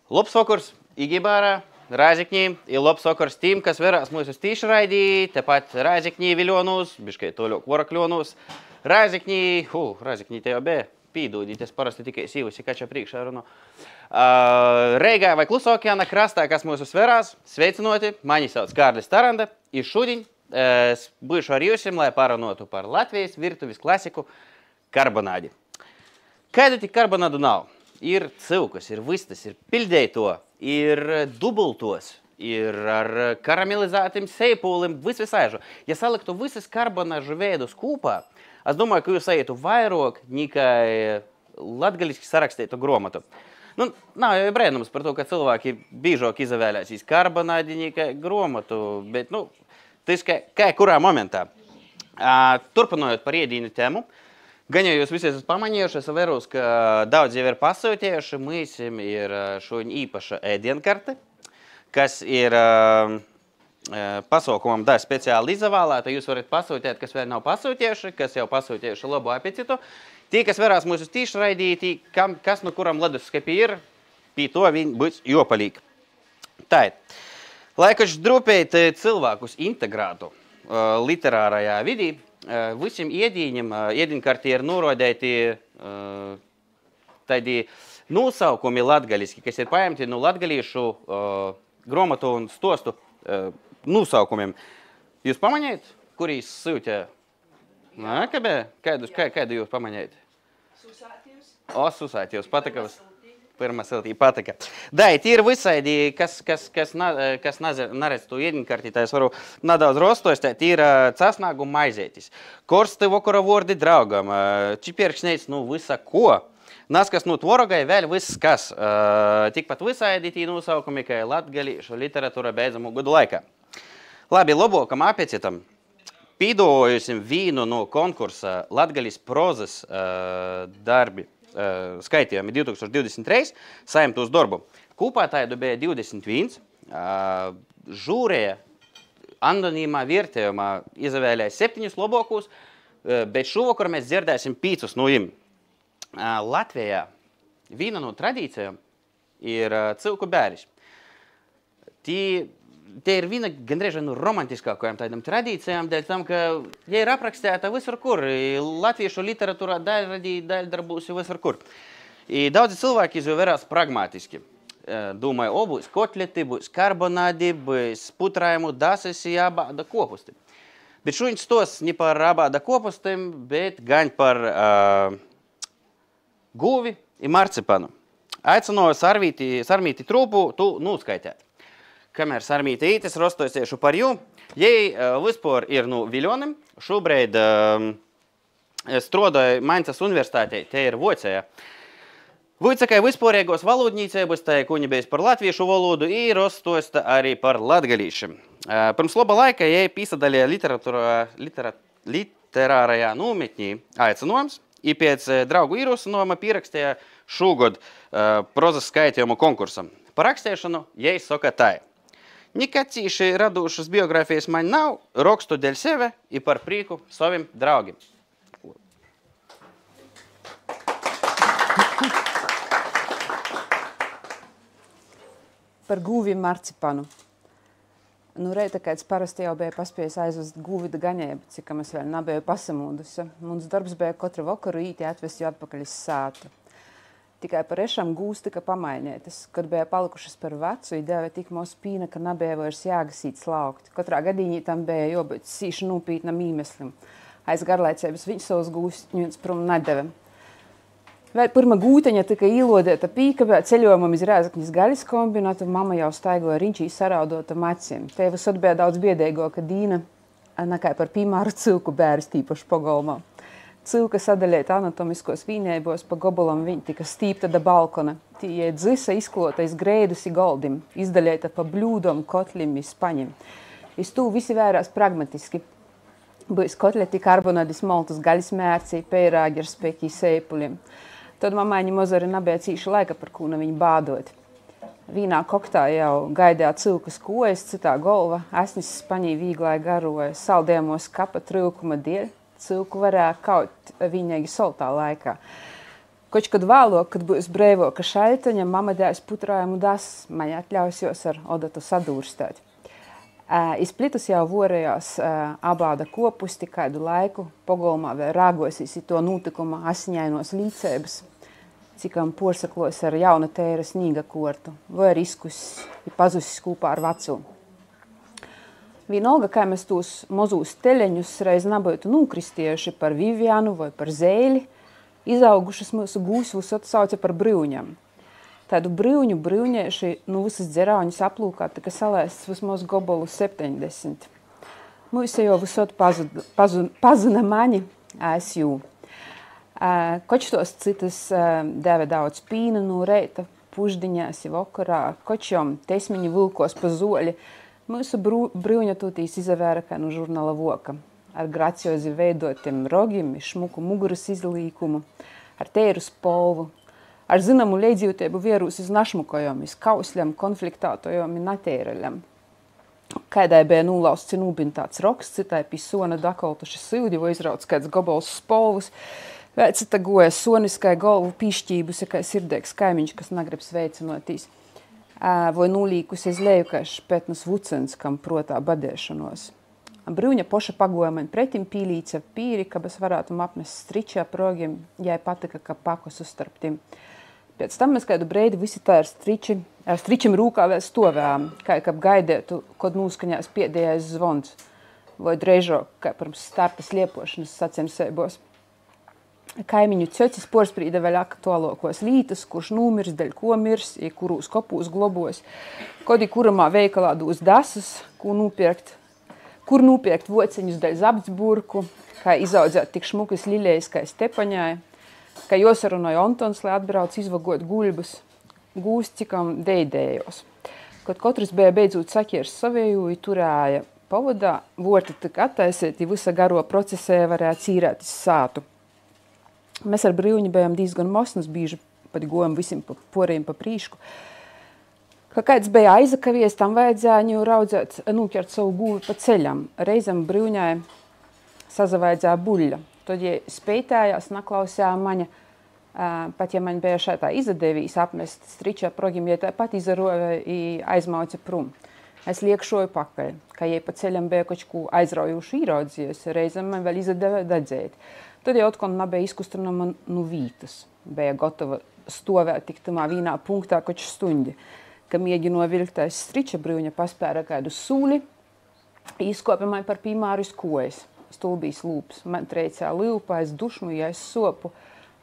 Labs vakars Igibārā, Rāzikņī, ir labs vakars tiem, kas verās mūsu tīšraidī, tepat Rāzikņī viļonos, biškai toļok vorakļonos. Rāzikņī te jau bija, pīdūdīt, es parasti tikai sīvusi, kačā priekšā runo. Reigā vai Klusokeāna krastā, kas mūsu verās, sveicinoti, mani sauc Kārlis Taranda, ir šudiņ būšu ar jūsim, lai pārunotu par Latvijas virtuvis klasiku karbonādi. Kāda tik karbonādu nav? Ir cilkas, ir vistas, ir pildēto, ir dubultos, ir ar karamelizētiem seipūlim, visvisaižu. Ja saliktu visas karbonāžu veidus kūpā, es domāju, ka jūs ejatu vairāk nikai latgaliski sarakstītu gromatu. Nu, nav jau brēnums par to, ka cilvēki bīžok izavēlēsīs karbonādi nikai gromatu, bet, nu, tas kā kurā momentā. Turpinojot par iedīnu tēmu, gan jau jūs visi esat pamanījuši, es verus, ka daudz jau ir pasūtījuši, mūsim ir šodien īpaša ēdienkarte, kas ir pasaukumam da speciāli izvēlēta. Jūs varat pasūtīt, kas vēl nav pasūtījuši, kas jau pasūtījuši labu apetitu. Tie, kas verās mūsu tīšraidī, kas no kuram leduskapī ir, pie to viņi būs jopalīgi. Tā, lai kač drupēt cilvēkus integrētu literārajā vidī, visiem iedīņiem, iedīņkartī ir norodēti tādi nosaukumi latgaliski, kas ir paņemti no latgalīšu gromatu un stostu nosaukumiem. Jūs pamanījat, kurīs sūtē? Kādu jūs pamanījat? Susātījus. Susātījus, patika. Pirmā siltī patika. Da, ir visaidi, kas neredz to iedinkartī, tā es varu nedaudz rostostēt, ir casnāgu maizētis. Korsti vakara vordi draugam, čipierkšnēts, nu visa ko. Naskas nu tvorogai vēl viss kas. Tikpat visaidi tī nosaukumi, kā latgalīšu literatūra beidzamu gadu laikā. Labi, labokam apetitam. Pīdojusim vīnu no konkursa Latgalis prozas darbi. Skaitījumi 2023, saimtos darbu. Kūpā tādu bija 21, žūrēja anonīmā vērtējumā izvēlēja 7 labākos, bet šovakar mēs dzirdēsim 5 no viņiem. Latvijā viena no tradīcijām ir cilku bēris. Te ir viena gandrīz no romantiskākajām tādām tradīcijām, dēļ tam, ka ja ir aprakstēta visur kur. Latviešu literatūrā daļa darbūsi visur kur. Daudzi cilvēki jau verās pragmatiski. Domāju, būs kotleti, būs karbonādi, būs putrājumu, dases, abāda kopusti. Bet šodien stos ne par abāda kopustiem, bet gan par guvi un marcipanu. Aicinu sarmīti trūpu, tu nuskaitēt. Kamēr sarmīte ītis rostosiešu par jū, jei vispār ir no Viļonim, šobrīd strodoja Maincas universitātē, te ir Vocijā. Vocijā vispārīgos valodnīcēbus, tā kuni bijis par latviešu valodu, i rostosta arī par latgalīšiem. Pirms laba laika jei pīsadalīja literārajā nometnī aicinojums, i pēc draugu īrosinojuma pierakstīja šogad prozas skaitījumu konkursam. Par rakstēšanu jei soka tai. Nekad cīši radušas biogrāfijas man nav, rokstu dēļ sevi i par prīku saviem draugiem. Par guvi marcipanu. Nu, reita, kāds parasti jau bija paspējis aizvest guvi da gaņēbu, cikam es vēl nebiju pasamūdusi. Mums darbs bija katru vakaru īti atvest ju atpakaļ iz sātu. Tikai par ešam gūs tika pamainētas, kad bija palikušas par vecu, i dēvē tik mūs pīna, ka nebija vairs jāgasīt slaukt. Katrā gadījumā tam bija jābūt sīši nūpītnam īmeslim. Aiz garlaicēbas viņš savus gūsņus prom nedeve. Vēl pirma gūteņa tika īlodēta pīkabē, ceļojumam iz Rēzaknis gaļas kombinatu, mama jau staigoja riņķī saraudotam acim. Te visot bija daudz biedēgo, ka Dīna nekai par pīmāru cilku bēris tīpaši pogolmā. Cilka sadaļēt anatomiskos vīnēbos, pa gobolam viņa tika stīpta da balkona. Tie dzisa izklota iz grēdus i goldim, izdaļēta pa bļūdom, kotlim i spaņim. Iz tū visi vērās pragmatiski. Bijis kotleti, karbonādis, moltus, gaļas mērci, pērāgi ar spēki seipuļiem. Tad mamaiņi mozari nebija cīši laika, par kūna viņa bādot. Vīnā koktā jau gaidīja cilkas kojas, citā golva, esnis spaņī vīglai garoja, saldējamos kapa trilkuma dēļ. Cilku varēja kaut viņīgi soltā laikā. Koč kad vēlok, kad būs breivoka šaļtaņa, mama dēs putrājumu das, man atļaus jos ar odatu sadūrstāt. Izplitus jau vorējās abāda kopusti kādu laiku, pogolmā vēl rāgosīs to notikuma asiņainos līdzēbas, cikam porsaklos ar jauna tēra snīga kortu, vai ar izkus pazusis kūpā ar vacu. Vienalga, kā mēs tos mozūs teleņus reiz nabūtu nūkristieši par Vivianu vai par Zēli, izaugušas mūsu gūsvus atsauca par bryuņam. Tādu bryuņieši visas dzerauņas aplūkā tika salaists vismaz gobolu 70. Mūsu jau visot pazuna mani, es jū. Koč tos citas dēve daudz pīna no reita, puždiņās i vakarā, kočom tesmiņi vilkos pa zoļi. Mūsu bryuņa tūtīs izavēra kā no žurnāla Voka, ar graciozi veidotiem rogiem, šmuku muguras izlīkumu, ar tēru spolvu, ar zinamu leidzjūtību vierūs iz našmukojom, iz kausļam, konfliktātojom i natēreļam. Kaidai bija nūlausts i nūbintāts roks, citai pie sona dakoltuši sildi, vai izrauc kāds gobols spolvus, vai cita goja soniskai golvu pīšķībusi, kā sirdēks kaimiņš, kas nagrib sveicinotīs, vai nūlīkus iz leju, kā špetnas vucens, kam protā badēšanos. Bryuņa poša pagoja man pretim pīlīca pīri, ka es varētu apmest stričā progiem, jai patika, ka pakosu starp tim. Pēc tam mēs kādu breidi visi tā ar stričim rūkā vēl stovējām, kā gaidētu, kod nūskaņās piedējais zvons, vai drežok, kā pirms startas liepošanas sacensēbos. Kaimiņu cjocis porsprīda vēl aktuālokos lītas, kurš nūmirs, deļ ko mirs, i kurūs kopūs globos, kodi kuramā veikalā dūs dasas, kur nūpirkt vociņus deļ Zabtsburku, kā izaudzēt tik šmukas liļejas, kā Stepaņai, kā josarunoja Antons, lai atbrauc izvagot guļbas, gūst cikam deidējos. Kad katrs bija beidzot sakiers savēju i turēja pavadā, vorti tik attaisēt i visa garo procesē varēja cīrēt iz sātu. Mēs ar bryuņu bijām diezgan mosnas, bīži pat gojam visiem poriem pa prīšku. Ka kāds bija aizakavies, tam vajadzēja jau raudzēt, nūkert savu gūvi pa ceļam. Reizam bryuņai sazavaidzēja buļļa. Tad, ja spētējās, naklausēja maņa, pat ja man bija šaitā izadevīs apmest stričā progim, ja tā pat izaroja i aizmauca prum. Es liekšoju pakaļ, ka jai pa ceļam bija kočku aizraujuši īraudzījies, reizam man vēl izadeva dadzēt. Tad jau otkon nabija izkustama man nu vītas. Bija gotova stovēt tik tamā vīnā punktā koč stundi, ka mēģino vilktais striča bryuņa paspēra kādu sūli, izkopa man par pīmāru iz kojas. Stulbīs lūps. Man treicā līupā, es dušmu, ja es sopu,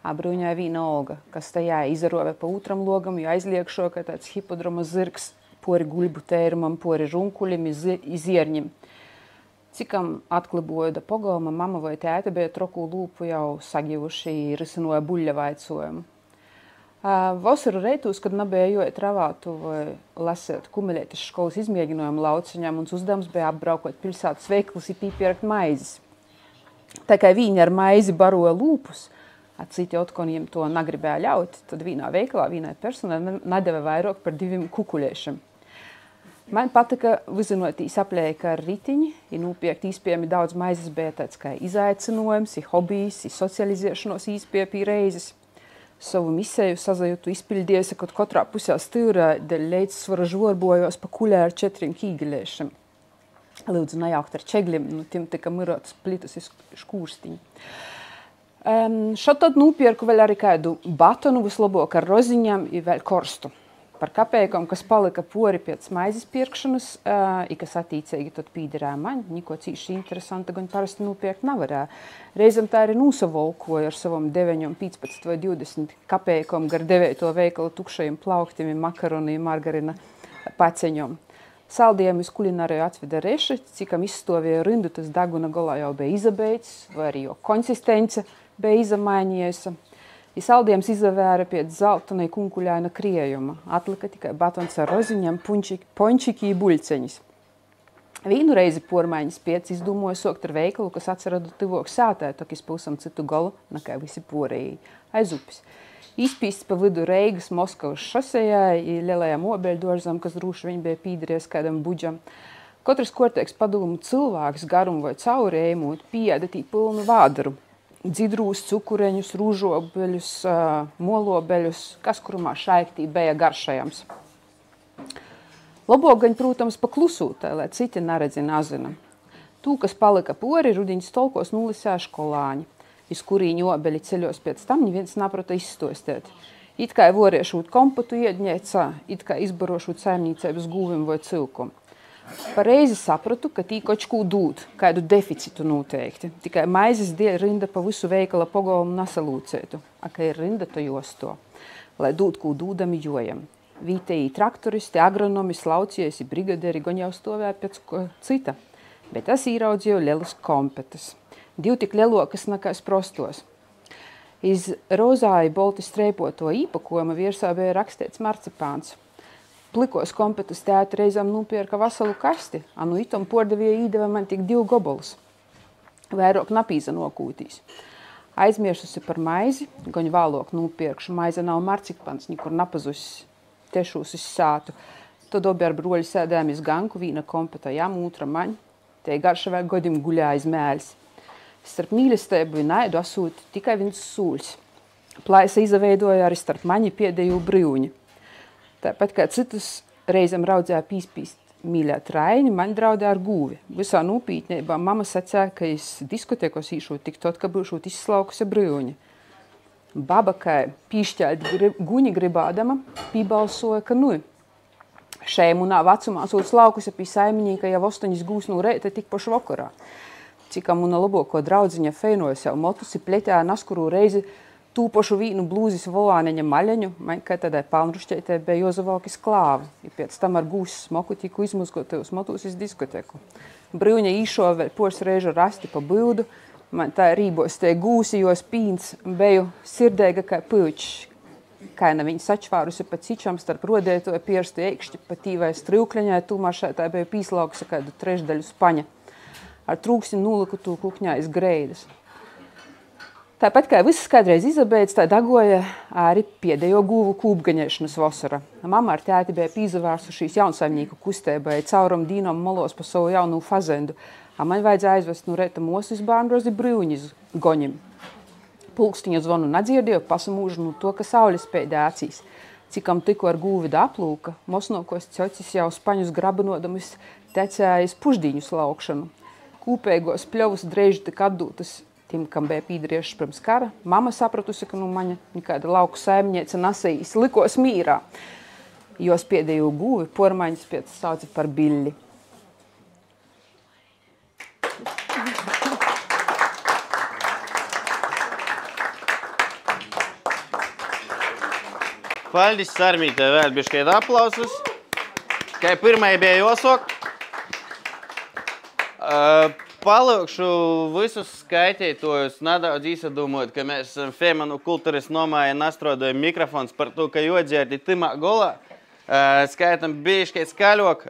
bryuņai vīna olga, kas tajā izarove pa otram logam, jo aizliekšo, ka tāds hipodroma zirgs pori guļbu tērumam, pori runkulim i zierņim. Cikam atkliboja da pogolma, mama vai tēta bija troku lūpu jau sagivuši i risinoja buļļa vaicojumu. Vasaru reitus, kad nabija jojot ravātu vai lasēt kumelētis školas izmēģinājumu lauciņām, un uzdevums bija apbraukot pilsētas veiklus i pīpierkt maizes. Tā kā viņi ar maizi baroja lūpus, citi otkoniem to nagribēja ļaut, tad vienā veiklā, vienai personai nadeva vairāk par 2 kukuļiešiem. Man patika vizinotīs aplēka ar ritiņi, i nūpiekt īspiejami daudz maizes bija tāds kā izaicinojums, i hobijs, i socializēšanos īspiejami reizes. Savu misēju sazajūtu izpildījusi, kad katrā pusē stīrā dēļ leidzsvara žvorbojos pa kuļē ar 4 kīgilēšiem. Lūdzu, najaukt ar čeglim, nu tim tika mirots plitus iz škūrstiņu. Šot tad nūpierku vēl arī kādu batonu vislabok ar roziņām i vēl korstu. Par kapējām, kas palika pori pēc maizes pirkšanas, i kas attīcīgi tad pīderēja man, niko cīši interesanta, gan parasti nūpierkt nevarēja. Reizam tā arī nūsavolkoja ar savam 9, 15 vai 20 kapējām gar 9. veikalu tukšajiem plauktiem, makaroni, margarina paceņom. Saldiem iz kulināriju atveda reši, cikam izstovīja rindu, tas daguna golā jau bija izabeidz, vai arī jo konsistence bija izamainījusi. I saldījums izavēra pēc zeltonai kunkuļaina kriejuma. Atlika tikai batons ar roziņām, pončiki i buļceņas. Vīnu reizi pormaiņas pēc izdomāju sokt ar veikalu, kas atsaradu tivok sātē, tokis pusam citu galu, nekā visi porēji, aiz upis. Izpīsts pa vidu Reigas, Moskavas šosejā i lielajām obeļdorzam, kas drūši viņi bija pīderies kādam buģam. Katrs korteiks padomu cilvēks garumu vai caurējumot pieēda tī pilnu vādaru. dzidrūs, cukureņus, rūžobeļus, molobeļus, kas kurumā šaiktī bija garšajams. Lobogaņ, protams, paklusūtē, lai citi neredzi nazina. Tū, kas palika pori, rudiņas tolkos nulisē školāņi, iz kurīņu obeļi ceļos pēc tam neviens naprota izstostēt. It kā voriešūt kompotu iedņēcā, it kā izbarošūt saimnīcības gūvim vai cilkum. Pareizi sapratu, ka tī kočkū dūt, kādu deficitu noteikti. Tikai maizes dēļ rinda pa visu veikala pogovumu nasalūcētu. A, ka ir rinda, to josto. Lai dūt, kū dūdami jojam. Vītēji traktoristi, agronomi, slauciesi, brigaderi goņ jau stovē pēc cita. Bet es īraudzīju lielas kompetas. Div tik lielokas nakais prostos. Iz rozāji bolti streipoto īpakojuma virsā bija rakstīts marcipāns. Plikos kompetus tēti reizām nupierka vasalu kasti, a nu itom pordevie īdeva man tik 2 gobolus. Vairāk napīza nokūtīs. Aizmiešusi par maizi, goņ vālok nupierkšu, maize nav marcipāns, nikur napazusis tešūs iz sātu. Tad obi ar broļi sēdējām iz ganku, vīna kompeta jām, otra maņ, te garša vēl godim guļā iz mēlis. Starp mīlestību un naidu asūt tikai viens sūļs. Plaisa izaveidoja arī starp maņi piedēju brīvņi. Tāpat kā citus reizam raudzēja pīspīst mīļāt raini, man draudēja ar gūvi. Visā nūpītnībā mama sacēja, ka es diskotekos īšot tik tot, ka būšot izslaukusi brīvņi. Baba, kā pīšķēlt guņi gribādama, pībalsoja, ka nu. Šeimunā vecumā sūt slaukusi pie saimnīka jau 8 gūs no reita tik pošu vakarā. Cikā muna laboko draudziņa feinoja sev motusi pletēja naskuru reizi tūpošu vīnu blūzis volāneņa maļaņu, man kā tādai palnrušķētē bija jozavalkis klāvi, i pēc tam ar gūs smoku tiku izmuzgotajus motus iz diskoteku. Brīvņa īšo vēl pors reižu rasti pa bildu, man tā rībos te gūsi, jos pīns beju sirdēga kā pīčs. Kaina viņa sačvārusi pa cičam starp rodētoja pierstu eikšķi pa tīvai strīvkļaņai, tūmāšai tā beju pīslaukusi kādu trešdaļu spaņa. Ar trūksti nūliku tū kukņā iz greidas. Tāpat kā viss kādreiz izabeidz, tā dagoja arī piedējo gūvu kūpgaņēšanas vasara. Mama ar tēti bija pīzavērsušīs jaunsaimnieku kustēbai, cauram dīnom molos pa savu jaunu fazendu, a man vajadzēja aizvest no reita mūsu iz bārnrozi brīvņis goņim. Pulkstiņa zvonu nadzirdēju, pasamūžu no to, ka saules pēdē acīs. Cikam tikko ar gūvi da aplūka, mosnokos cocis jau spaņus grabinodamus tecēja iz puždīņu slaukšanu. Kūpēgos pļovus dreiži tik atdūtas tim, kam bija pīdriešas pirms kara. Mama sapratusi, ka nu maņa nekāda lauku saimniece nasējis likos mīrā. Jos pēdējo gūvi pormaņas pēc sauci par Billi. Paldies, Sarmīte, vēl bišķiet aplausus. Kā pirmai bija josok. Palūkšu visus skaitītojus nedaudz īsadūmot, ka mēs Femanu kultūras nomāja nastrodojam mikrofons par to, ka jodzierti timā golā. Skaitam bišķiet skaļok,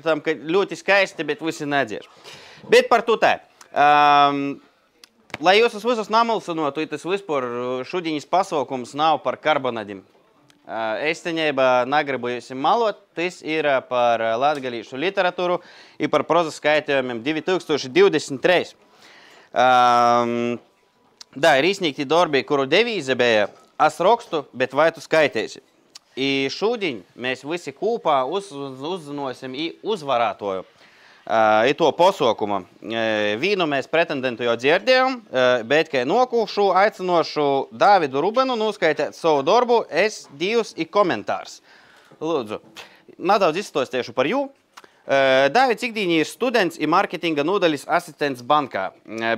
tam, ka ļoti skaisti, bet visi nedziež. Bet par to tā. Lai jūs visus namulsinotu, tas vispār šudiņas pasaukums nav par karbonadim. Eisteņēba negribu jūs malot, tas ir par latgalīšu literatūru i par prozas skaitījumiem 2023. Da, ir īsnīgti darbi, kuru devīze bija, es rakstu, bet vai tu skaitēsi. I šūdiņ mēs visi kūpā uzzinosim i uzvarātoju. I to posaukumu. Vīnu mēs pretendentu jau dzirdējām, bet, kā nokūšu, aicinošu Dāvidu Rubenu nuskaitēt savu darbu, es divus i komentārs. Lūdzu, nedaudz izstostiešu par jū. Dāvids ikdīņi ir students i marketinga nodaļas asistents bankā,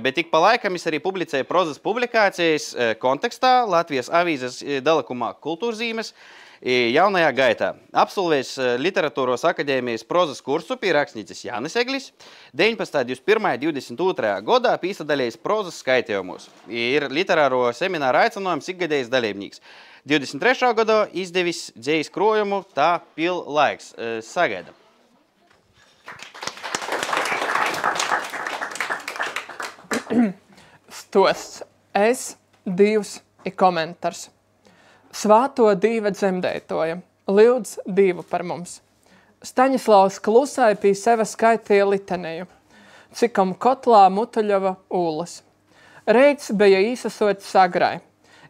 bet tik pa laikam es arī publicēju prozas publikācijas kontekstā Latvijas avīzes dalakumā kultūrzīmes jaunajā gaitā. Absolvēs Literatūros akadēmijas prozas kursu pie rakstnicis Jānis Eglis. 19. 21. 22. gadā pīsadalējis prozas skaitījumus. Ir literāro semināru aicinājums ikgadējs dalībnīgs. 23. gadā izdevis dzējas krojumu Tā pil laiks. Sagaida. Stosts. Es, divs i komentārs. Svāto dīva dzemdētoja, lyudz dīvu par mums. Staņislavs klusai pie seva skaitīja liteneju, cikam kotlā Mutuļova ūlas. Reits bija īsasot sagrai.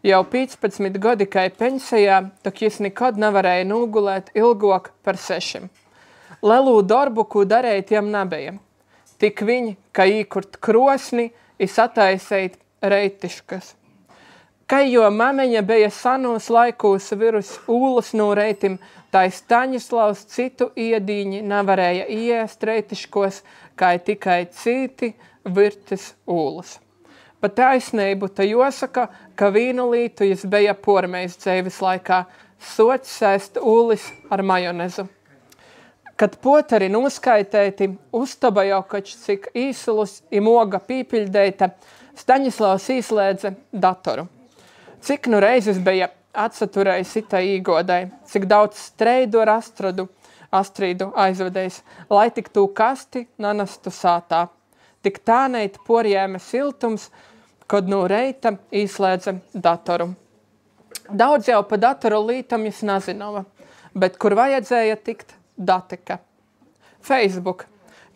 Jau 15 gadi kai pensijā, tok jis nikod nevarēja nūgulēt ilgok par 6. Lelū darbu, ko darēt, jam nebija. Tik viņi, ka īkurt krosni, sataiseit reitiškas. Kai jo mameņa bija sanūs laikūs virus ūlas no reitim, tai Staņislavs citu iedīņi nevarēja iēst reitiškos, kai tikai citi virtis ūlas. Pa taisnību ta josaka, ka vīnu lītu jis bija pormējis dzeivis laikā, sots sēst ūlis ar majonezu. Kad potari noskaitēti, uztaba jau kač cik īsulus i moga pīpiļdeita, Staņislavs īslēdze datoru. Cik nu reizes bija atsaturējis ita īgodai, cik daudz streidu ar Astrīdu aizvedējis, lai tik tū kasti nanastu sātā. Tik tāneit porjēme siltums, kad no reita īslēdze datoru. Daudz jau pa datoru lītam jis nazinova, bet kur vajadzēja tikt, datika. Facebook.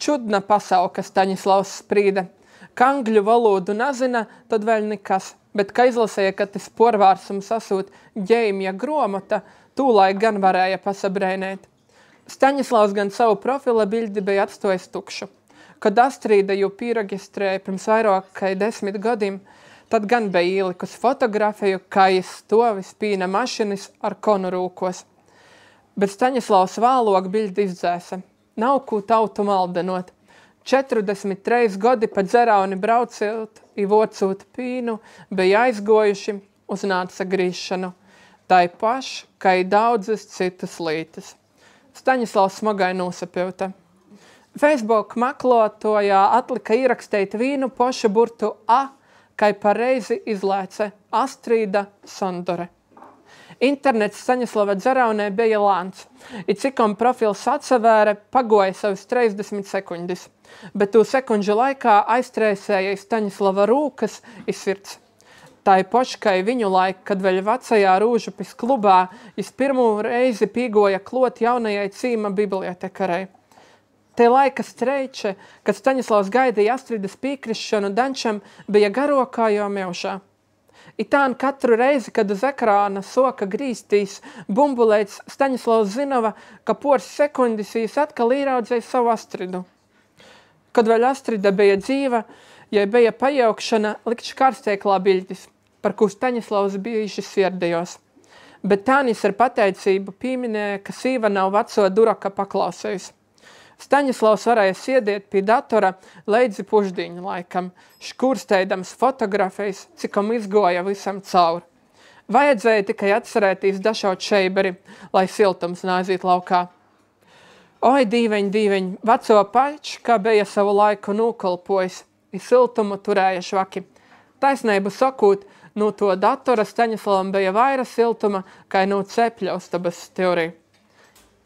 Čudna pasauka, Staņislavs sprīde. Ka angļu valodu nazina, tad vēl nekas, bet ka izlasēja, ka tas porvārsums sasūt ģeimja gromota, tūlaik gan varēja pasabrēnēt. Staņislavs gan savu profila bildi bija atstojis tukšu. Kad Astrīda jau pīregistrēja pirms vairāk kai 10 gadiem, tad gan bija ielikus fotografiju, kā jis stovis pīna mašinis ar konu rūkos. Bet Staņislavs vālok bildi izdzēsa. Nav ko tautu maldenot. 43 gadi pa dzerauni braucot i vocūt pīnu, bija aizgojuši uz nāca grīšanu. Tai paš, kā i daudzas citas lītas. Staņislavs smagai nosapjauta. Facebook maklotojā atlika ierakstēt vīnu pošu burtu A, kai pareizi izlēce Astrīda Sondore. Internets Staņislava dzeraunē bija lāns, i cikom profils atsavēre pagoja savas 30 sekundis, bet tū sekundžu laikā aiztrēsēja Staņislava rūkas i sirds. Tai poškai viņu laika, kad vēl vecajā Rūžupis klubā jis pirmo reizi pīgoja klot jaunajai cīma bibliotekarei. Te laika streiče, kad Staņislavs gaidīja Astrīdas pīkrišanu Dančam, bija garokā jau meušā. I tān katru reizi, kad uz ekrāna soka grīstīs bumbulēts, Staņislavs zinova, ka pors sekundis jis atkal īraudzēja savu Astridu. Kad vēl Astrida bija dzīva, jai bija pajaukšana likt škārsteiklā biļdis, par ko Staņislavs bieži sirdējos. Bet tānis ar pateicību pīminēja, ka sīva nav veco duraka paklausējusi. Staņislavs varēja siediet pie datora leidzi pušdīņu laikam, škursteidams fotografijas, cikom izgoja visam cauri. Vajadzēja tikai atcerētīs dašaut šeiberi, lai siltums nāzīt laukā. Oi, dīveņ, veco paļč, kā bija savu laiku nūkolpojis, i siltumu turēja švaki. Taisneibu sakūt, no to datora Staņislavam bija vaira siltuma, kā no cepļa uztabas teorija.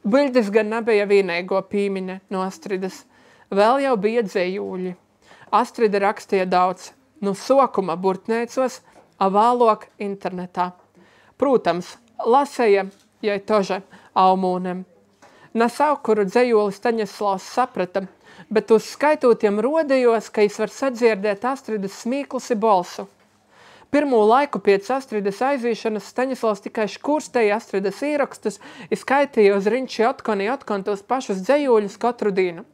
Biļdis gan nebija vienīgo pīmine no Astridas, vēl jau bija dzejūļi. Astrida rakstīja daudz, no sokuma burtneicos, a vālok internetā. Protams, lasēja, jai tože, aumūnem. Nesau, kuru dzejūli Staņislavs saprata, bet uz skaitūtiem rodījos, ka jis var sadzirdēt Astridas smīklus i bolsu. Pirmo laiku pēc Astridas aizīšanas Staņislavs tikai škurstēja Astridas īrakstus i skaitīja uz riņči otkon tos pašus dzejūļus katru dienu.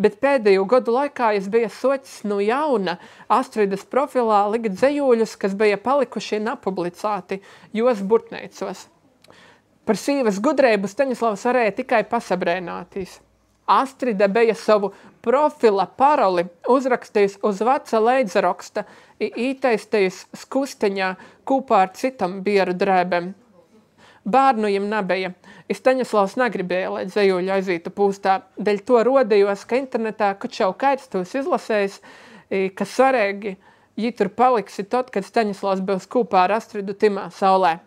Bet pēdējo gadu laikā jis bija socis no jauna Astridas profilā likt dzejūļus, kas bija palikuši napublicāti jos burtneicos. Par sīvas gudreibu Staņislavs varēja tikai pasabrēnātīs. Astrida bija savu profila paroli uzrakstījusi uz veca leidzaroksta i ītaistējus skusteņā kūpā ar citam bieru drēbem. Bārnu jim nebija. I Staņislavs negribēja, lai dzejūļi aizītu pūstā. Deļ to rodījos, ka internetā kačau kaitstūs izlasējis, ka svarīgi jī tur paliksi tot, kad Staņislavs būs kūpā ar Astridu timā saulē.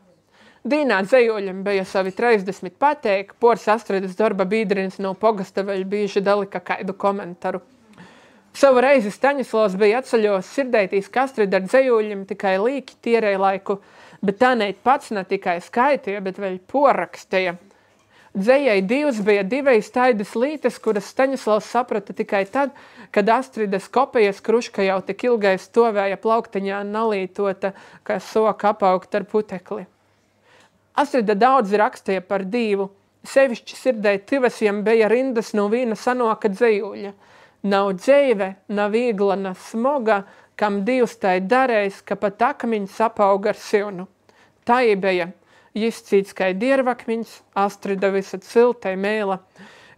Dīnā dzejūļiem bija savi 30 pateik, pors Astridas darba bīdrins no pogasta vēl bīži dalika kaidu komentaru. Savu reizi Staņislavs bija atsaļos sirdētīs, ka Astrida ar dzejūļiem tikai līki tierēja laiku, bet tā neit pats ne tikai skaitīja, bet vēl porakstīja. Dzejai divs bija divais taidas lītes, kuras Staņislavs saprata tikai tad, kad Astrides kopijas kruška jau tik ilgai stovēja plauktiņā nalītota, kā soka apaugt ar putekli. Astrida daudz rakstīja par divu, sevišķi sirdei tivasiem bija rindas no vīna sanoka dzejūļa. Nav dzeive, nav viegla, nav smoga, kam divs tai darējis, ka pat akmiņs apauga ar silnu. Tā bija. Jis cīts kai diervakmiņs, Astrida visa ciltai mēla.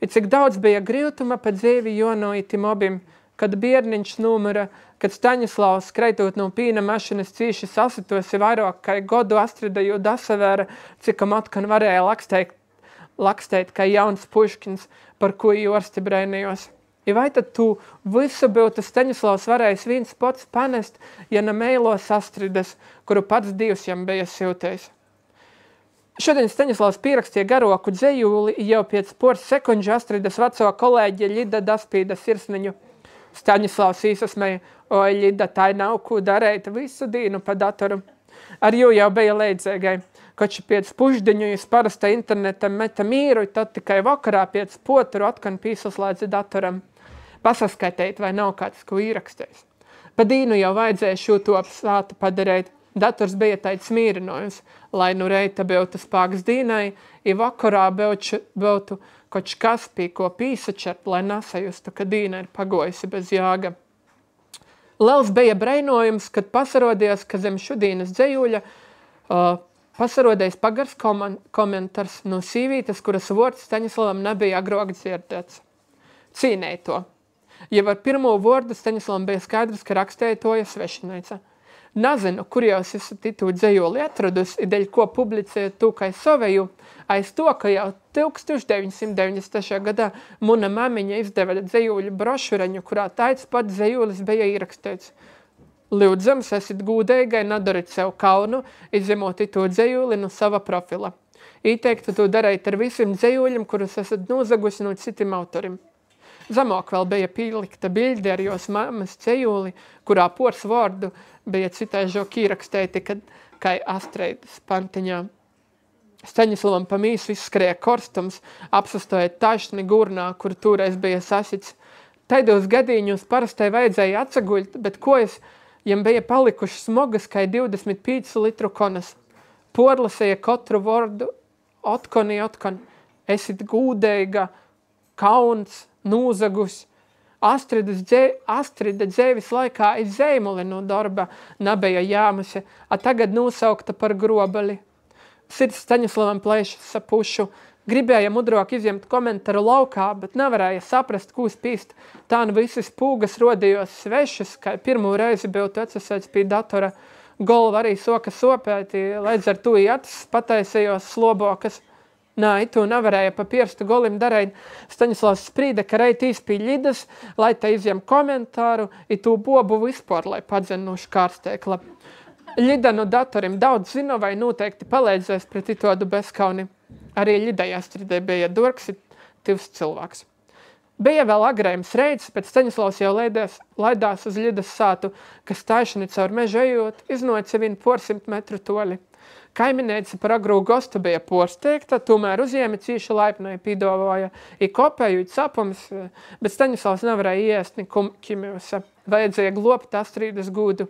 I cik daudz bija grīvtuma pa dzēvi jono itim obim, kad bierniņš numura, kad Staņislavs skreitot no pīna mašinas cīši sasitosi vairāk kai godu Astrida jū dasavēra, cikam atkan varēja laksteit kai jauns puškins, par ko jorsti brēnījos. I vai tad tu visu būtu Staņislavs varējis viens pots panest, ja na meilos Astridas, kuru pats divs jam bija siltais? Šodien Staņislavs pierakstīja garoku dzejūli, jau pēc poras sekundžu Astridas veco kolēģi Ļida daspīda sirsniņu. Staņislavs īsasmēja, oi Ļida, tai nav ko darēt visu dīnu pa datoru. Ar jū jau bija leidzēgai, koči pēc pušdiņu jūs parasta interneta meta mīru, tad tikai vakarā pēc poturu atkan pīsaslēdzi datoram. Pasaskaitēt, vai nav kāds, ko īrakstējis. Pa dīnu jau vajadzēja šūto apsātu padarēt. Dators bija taids mīrinojums, lai nu reita būtu spāks dīnai, I vakarā būtu koč kas pī ko pīsačert, lai nasajustu, ka dīna ir pagojusi bez jāga. Liels bija breinojums, kad pasarodījās, ka zem šudīnas dzejūļa pasarodējis pagars komentārs no sīvītes, kuras vords Staņislavam nebija agrāk dzirdēts. Cīnēja to. Jau ar pirmo vordu Staņislavam bija skaidrs, ka rakstēja toja svešinaica. Nazinu, kur jau esat itū dzejoli atradus, I deļ ko publicēja tu kai saveju, aiz to, ka jau 1993. gadā muna mamiņa izdeva dzejūļu brošureņu, kurā taids pat dzejūlis bija ierakstēts. Lūdzams, esit gūdeigai, nadarit sev kaunu, izņemot itū dzejūli no sava profila. Ieteiktu to darīt ar visiem dzejūļiem, kurus esat nozagusi no citiem autorim. Zamok vēl bija pielikta bildi ar jos mammas dzejūli, kurā pors vārdu bija citai žok īrakstēti, kai Astreidas pantiņā. Staņislavam pa mīsu izskrēja korstums, apsastoja tašni gurnā, kur toreiz bija sasits. Taidos gadīņos parastai vajadzēja atsaguļt, bet kojas jam bija palikuši smogas, kai 25 litru konas. Porlasēja katru vārdu otkon, esit gūdeiga, kauns, nūzagus. Astrida dzēvis laikā izēmuli no darba nebija jāmuse, a tagad nosaukta par grobali. Sirds Staņislavam plēšas sapušu. Gribēja mudrok izjemt komentāru laukā, bet nevarēja saprast, ko spīst. Tā nu visas pūgas rodījos svešas, kā pirmo reizi būtu atsasēts pie datora. Golva arī soka sopēti, līdz ar to acis pataisījos slobokas. Nā, to nevarēja pa pierstu golim darēt. Staņislavs sprīda, ka reit īspī Ļidas, lai te izjem komentāru, I tū bobu vispār, lai padzenuši kārstekla. Ļida no datorim daudz zina, vai noteikti palīdzēs pret itodu bezkauni. Arī Ļidai Astridai bija durks, tivs cilvēks. Bija vēl agrējums reids, bet Staņislavs jau laidās uz Ļidas sātu, kas stāšani caur mežu ejot, iznoica viņu 400 metru toļi. Kaiminēca par agrū gostu bija porsteigta, tomēr uzjēmi cīši laipnai pīdavoja I kopēju, I capums, bet Staņislavs nevarēja iest ni kimivsa. Vajadzēja globt Astridas gūdu.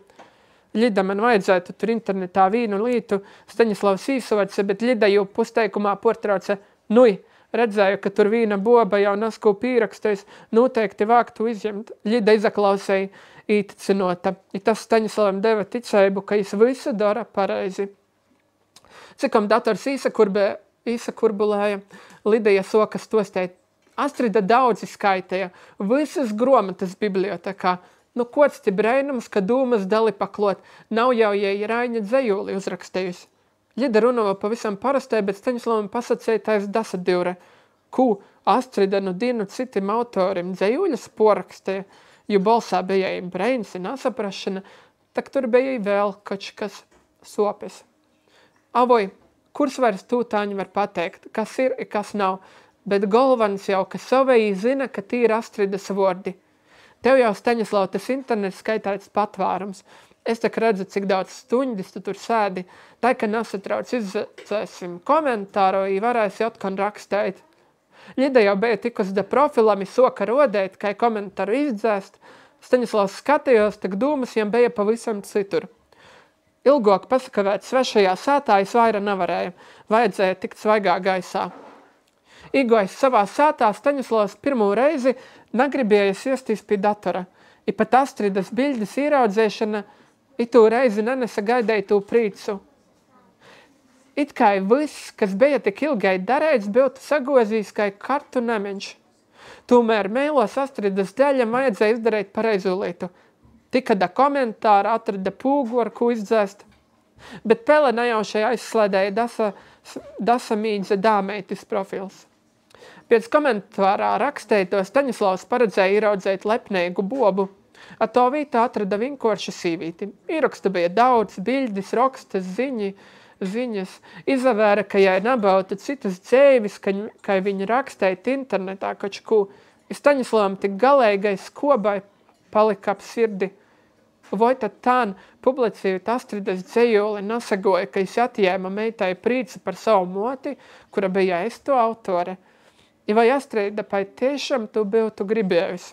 Ļida man vajadzētu tur internetā vīnu lītu, Staņislavs īsovaca, bet Ļida jau pusteikumā portrauca, nui, redzēju, ka tur vīna boba jau nasku pīrakstais, noteikti vāktu izjemt. Ļida izaklausēja īticinota. I tas Staņislavam deva ticēbu, ka jis visu dara pareizi. Cikam dators īsakurbulēja, Lidija sokas tostēt. Astrida daudzi skaitēja, visas gromatas bibliotekā. Nu, kods ti breinums, ka dūmas dali paklot, nav jau jai Raiņa dzejūli uzrakstējusi. Ļida runova pavisam parastē, bet Staņislavam pasacēja tais dasadivre. Kū Astrida nu dinu citim autorim dzejūļas porakstēja, jo balsā bija jai breins I nasaprašana, tak tur bija jai vēl kas sopes. Avoj, kurs vairs tūtāņi var pateikt, kas ir I kas nav, bet galvans jau, ka savēji zina, ka tī ir Astridas vordi. Tev jau Staņislav tas internets skaitāts patvārums. Es tak redzu, cik daudz stuņdis tu tur sēdi. Tā, ka nesatrauc, izdzēsim komentāru, ja varēsi atkon rakstēt. Ļida jau bija tikus da profilam, soka rodēt, kai komentāru izdzēst. Staņislavs skatījos, tak dūmas jām bija pavisam citur. Ilgāk pasakavēt svešajā sētā es vaira nevarēju. Vajadzēja tikt svaigā gaisā. Igojs savā sētā Staņislavs pirmo reizi negribējas iestīs pie datora. I pat Astridas biļdes ieraudzēšana itū reizi nenesa gaidēja tū prīcu. It kā viss, kas bija tik ilgai darēts, būtu sagozījis kā kartu nemeņš. Tomēr mēlos Astridas dēļam vajadzēja izdarīt pareizo lietu. Tika da komentāra, atrada pūgu, ar ko izdzēst. Bet pele nejaušai aizslēdēja Dasa Mīdze dāmeitis profils. Pēc komentārā rakstēja to Staņislavs paredzēja ieraudzēt lepnīgu bobu. A to vītā atrada vienkārši sīvīti. Ierakstu bija daudz, biļdis, rakstas, ziņas. Izavēra, ka jai nebauta citas dzēvis, ka viņi rakstēt internetā, koč ko Staņislavam tik galēgai skobai palika ap sirdi. Vai tad tān publicējot Astridas dzējoli nesagoja, ka es atjēma meitai prīci par savu moti, kura bija es to autore. I vai Astrida pai tiešām tu būtu gribējusi?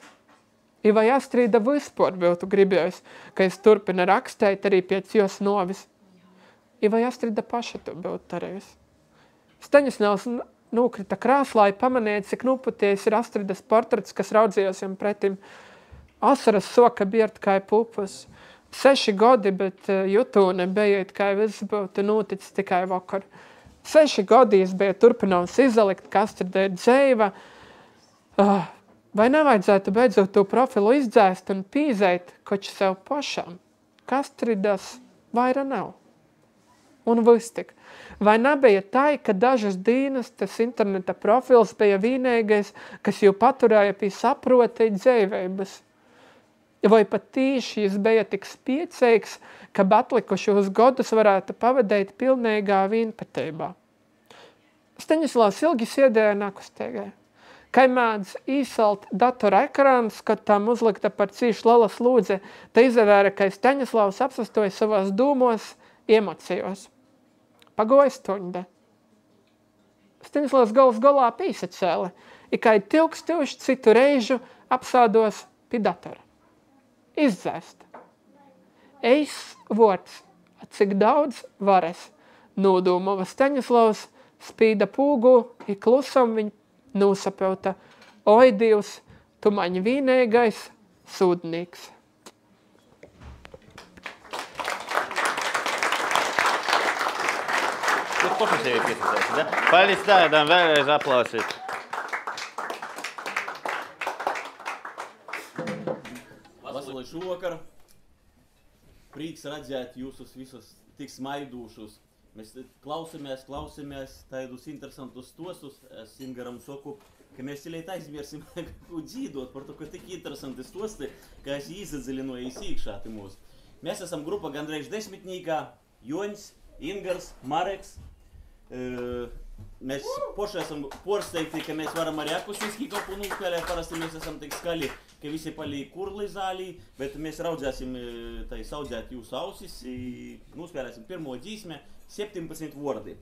I vai Astrida vispār būtu gribējusi, ka es turpina rakstēt arī pēc jos novis? I vai Astrida paša to būtu darējusi? Staņislavs nokrita krāslā i pamanīja, cik nuputies ir Astridas portrets, kas raudzījos jam pretim. Asaras soka biert kā pupus. 6 gadi, bet jutūne bija, kā viss būtu noticis tikai vakar. 6 gadi es biju turpinājums izalikt, ka Astrida ir dzeiva. Vai nevajadzētu beidzot to profilu izdzēst un pīzēt koči sev pašām? Astridas vaira nav. Un viss tik. Vai nebija tā, ka dažas dienas tas interneta profils bija vienīgais, kas jau paturēja pie saprotai dzēvības? Vai pat tīši jis bija tik spiecīgs, ka atlikušos gadus varētu pavadīt pilnīgā vienpatībā? Staņislavs ilgi sēdēja nakustēgai. Kai mēdz īsalt datora ekrāns, kad tam uzlikta par cīši lela slūdze, ta izavēra, ka Staņislavs apsastoja savās dūmos, emocijos. Pagoja stuņde. Staņislavs galas galā pīsacēle, i kai tilkstūši citu reižu apsādos pie datora. Izdzēst. Eis vords, cik daudz vares, nodūmova Staņislavs, spīda pūgu, i klusam viņ nūsapauta. Oi, Dievs, tu maņ vienīgais sūdnīgs. Jūs paši sevi piesacēsiet, da? Paldies tādām, vēlreiz aplausīt. Vasarai šovakar. Prīks redzēt jūsus visus tik smaidūšus. Mēs klausamies tādus interesantus stostus. Es Ingaram saku, ka mēs cilēt aizmirsim kaut dzīdot par to, ka tik interesanti stosti, ka es izadzilinoju īsīkšā te mūs. Mēs esam grupa gandrīz 10. Joņs, Ingars, Mareks. Mēs poši esam porsteigti, ka mēs varam arī akustiski kaut ko nūspēlēt. Parasti mēs esam tik skali, ka visi palīja kurli zālī, bet mēs raudzēsim tai saudzēt jūsu ausis. Nūspēlēsim pirmo dzīsme, 17 vordi.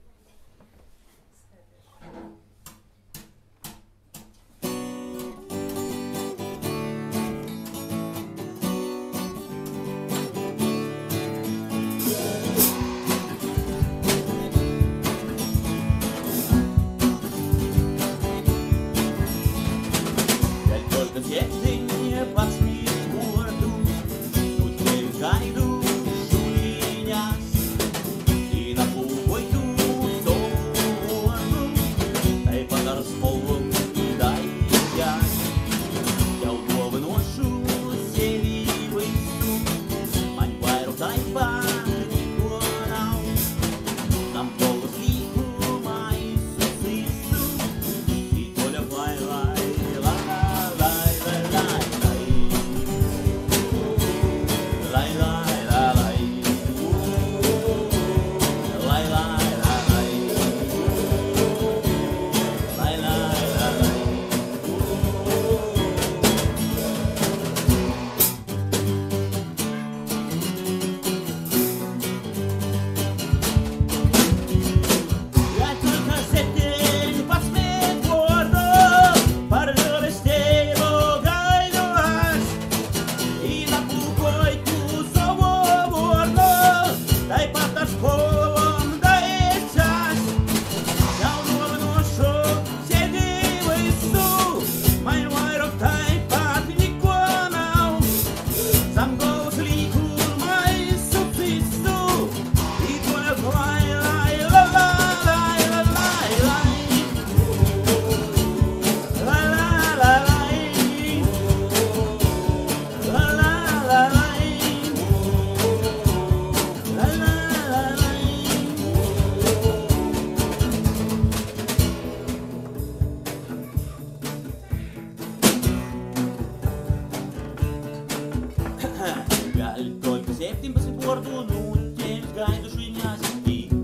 bordu nuķēms gaiduši viņās,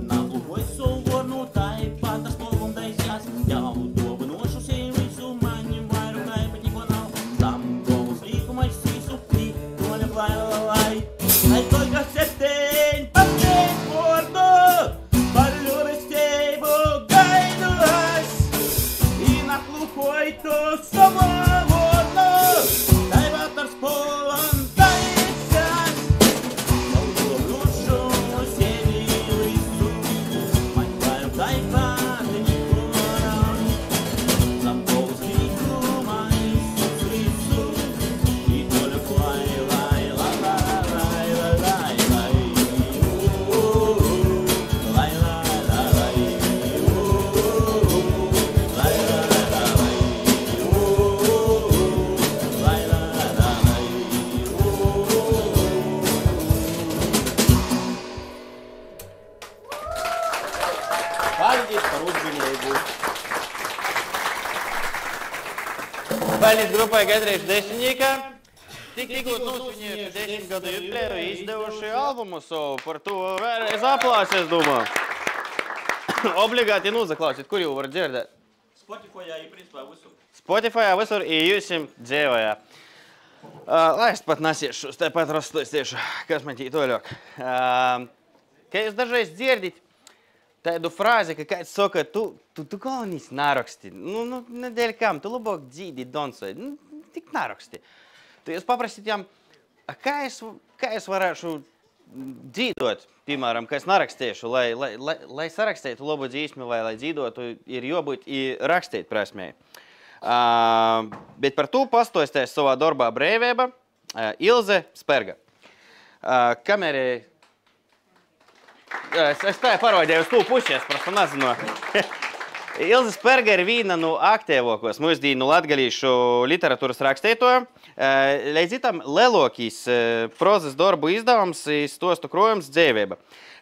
nāplukojas solvornu, tai patras polundaisjās, jau dovanošu sev visu maņem vairu kaipa ņiko nav, tam govus līkumais visu pītoļa lai, lai toļka septeņ, patēņ bordu, par ļuristēbu gaidulas, i nāplukoju solvornu, tai patras polundaisjās, Paldies par uzmanību. Paldies grupai Gaidriešu desmitniekā. Tikko nosvinējuši 10 gadu jubileju izdevuši albumu savu, par to vēlreiz aplāsies, domāju. Obligāti nozaklausīt, kur jau var dzirdēt? Spotifyā ir principā visur. Spotifyā visur i jūsim dzēvojā. Lai es pat nesiešu, tāpat rastos tieši, kas man tī toļok. Ka jūs dažreiz dzirdit tādu frāzi, ka kāds saka, tu galvenīs naraksti. Nedēļ kam, tu labāk dzīdi donsoj. Tik naraksti. Tu jūs paprasīt jām, kā es varēšu dzīdot, piemēram, kā es narakstiešu, lai sarakstētu labu dzīsmi vai lai dzīdotu, ir jābūt i rakstīt prasmē. Bet par to pastostēs savā darbā Breivība Ilze Sperga. Kamerē Es tā parodēju uz tū pušies, просто nezinu. Ilze Sperga ir viena no aktīvākos mūsdienu latgalīšu literatūras rakstītojiem. Līdz tam lielākais prozas darbu izdevums stostu krojums Dzēvība,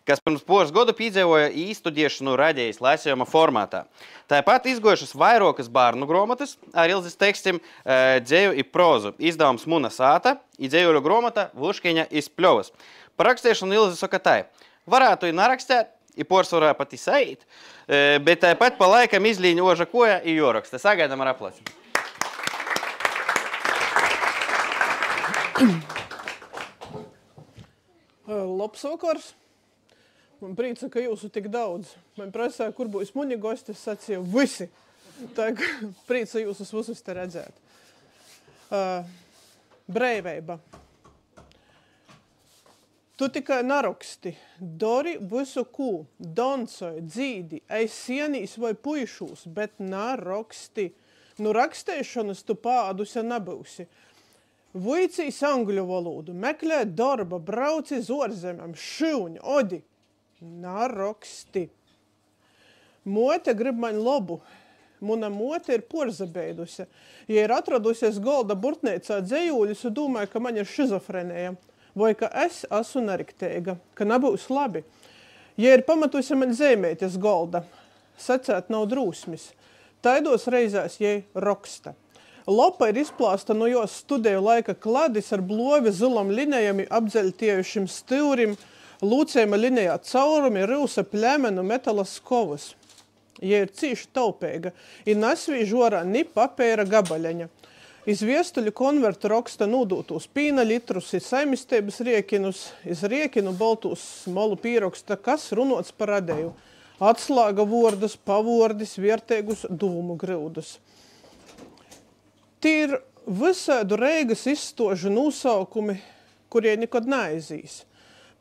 kas pirms poras godu piedzīvoja īstudiešanu radējas lasījuma formātā. Tāpat izgojušas vairākas bērnu grāmatas ar Ilzes tekstiem dzēju i prozu. Izdevums Muna sāta i dzējuļu grāmata Vuškiņa iz Pļovas. Par rakstīšanu Ilze saka tai. Varētu i narakstēt, i porsvarā pat i saīt, bet tāpat pa laikam izlīņa oža koja i joraksta. Sagaidām ar aplausi. Labs vakars. Man prīca, ka jūsu tik daudz. Man prasīja, kur būs muņi gosti, es sacīju visi. Tā prīca jūsus visus te redzēt. Breivība. Tu tikai naraksti, dori visu kū, doncoji, dzīdi, ej sienīs vai puišūs, bet naraksti. Nu rakstēšanas tu pādusi nebūsi. Vuicīs angļu valodu, meklē darba, brauc iz orzemēm, šivņi, odi. Naraksti. Mote grib man labu. Muna mote ir porzabeidusi. Ja ir atradusies golda burtneicā dzejūļus, domāju, ka man ir šizofrenēja. Vai ka es esmu narikteiga, ka nebūs labi. Ja ir pamatusi man zīmēties golda, sacēt nav drūsmis. Taidos reizēs jai raksta. Lopa ir izplāsta no jos studēju laika kladis ar blovi zilam linējami apdzeļtiejušim stivrim, lūcējuma linējā caurumi, rūsa pļemenu metala skovus. Ja ir cīši taupeiga, ir nesvīž orā ni papēra gabaļaņa. Iz viestuļu konvertu raksta nūdūtūs pīna litrus, iz saimistēbas riekinus, iz riekinu baltūs smolu pīroksta, kas runots par radēju. Atslāga vordus, pavordis, vierteigus dūmu gryudus. Tī ir visādu Reigas izstožu nūsaukumi, kurie nekad neaizīs.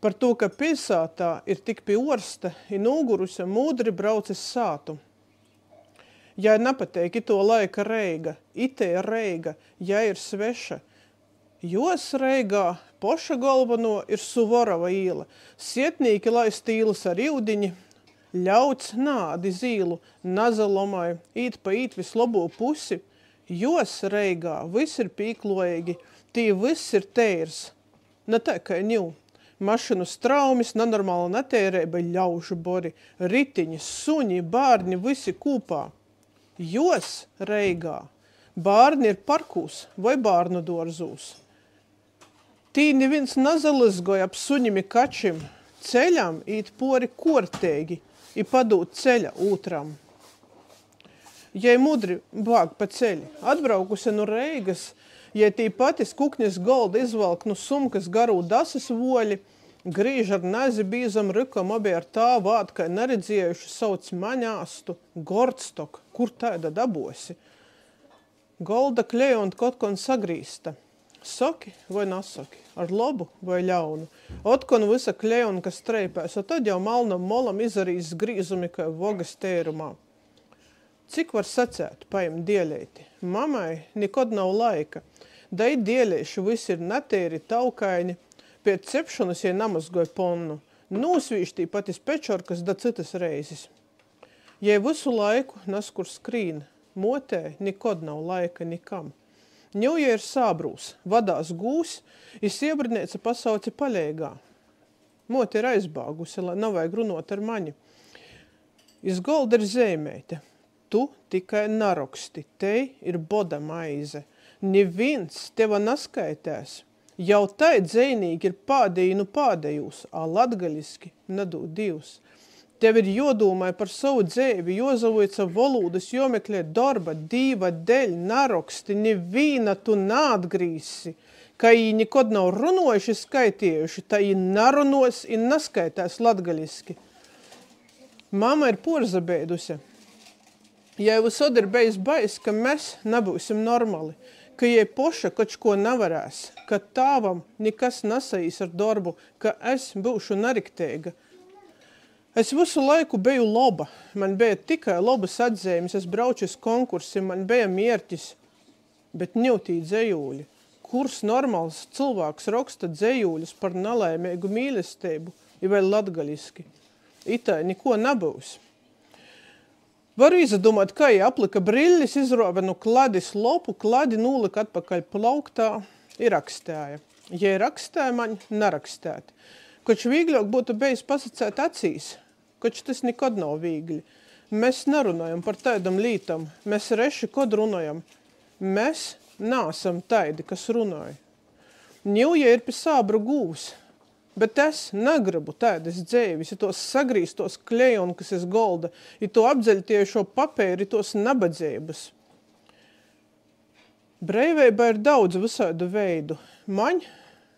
Par to, ka pilsātā ir tik pie orsta, ir nūgurusi mūdri braucis sātu. Ja nepateik ito laika Reiga, itē Reiga, ja ir sveša. Jos Reigā poša galvano ir Suvorova īla. Sietnīki laist īlas ar iudiņi, ļauts nādi zīlu, nazalomai, īt pa īt vislabo pusi. Jos Reigā viss ir pīkloīgi, tī viss ir teirs. Ne tā kā ņū. Mašinu straumis, nenormāla netērēba, ļaužu bori, ritiņi, suņi, bārni, visi kūpā. Jos Reigā bārni ir parkūs vai bārnu dorzūs. Tī neviens nazalizgoja ap suņimi kačim. Ceļam īt pori korteigi i padūt ceļa ūtram. Jei mudri bāg pa ceļi, atbraukuse nu Reigas, jei tī patis kuknis golda izvalk nu sumkas garū dasas voļi, grīž ar nazi bīzam rykom abi ar tā vāt, kai neredzējuši sauc maņāstu, gordstok, kur taida dabosi. Golda klejont kotkon sagrīsta. Soki vai nasoki, ar labu vai ļaunu. Otkon visa klejona, kas treipēs, o tad jau malnam molam izarīs grīzumi, kai vogas tērumā. Cik var sacēt, paim dieleiti? Mamai nikod nav laika. Dai dielieši visi ir netēri taukaini, pēc cepšanas jai namazgoja ponnu. Nūsvīštī patis pečorkas da citas reizes. Jai visu laiku naskur skrīn, motē nikod nav laika nikam. Ņujie ir sābrūs, vadās gūs, i siebrnēca pasauci paļeigā. Mote ir aizbāgusi, lai nav vajag runot ar mani. Iz golda ir zīmeite. Tu tikai naroksti, tei ir boda maize. Neviens teva naskaitēs. Jau tai dzeinīgi ir pādēji nu pādējūs, a latgaliski nedod Dievs. Tev ir jodūmai par savu dzēvi, jozavoica volūdas, jomeklē darba, dīva deļ, naroksti, nevīna tu nātgrīsi, ka jī nikod nav runojuši skaitiejuši, ta jī narunos i naskaitēs latgaliski. Mama ir porzabēduse. Jai visod ir bejis bais, ka mēs nebūsim normali, ka jai poša kočko nevarēs, ka tāvam nekas nesajīs ar darbu, ka es būšu narikteiga. Es visu laiku beju loba, man bija tikai lobas atzējumis, es brauču uz konkursim, man bija mierķis, bet ņūtī dzejūļi. Kurs normāls cilvēks raksta dzejūļus par nelaimīgu mīlestību, i vēl latgaliski. Itai neko nebūs. Varu izdomāt, kā jai aplika brillis, izrova nu kladis lopu, kladi nūlika atpakaļ plauktā i rakstēja. Ja rakstēja, man nerakstēt. Koč vīgļāk būtu bijis pasacēt acīs, koč tas nekad nav vīgļi. Mēs nerunājam par taidam lītam, mēs reši kod runājam. Mēs nāsam taidi, kas runāja. Ņūja ir pi sābru gūs, bet es negribu taidas dzēvis, i tos sagrīstos klejonkas iz golda, i to apdzeļtiešo papēri, i tos nabadzības. Breiveiba ir daudz visādu veidu. Man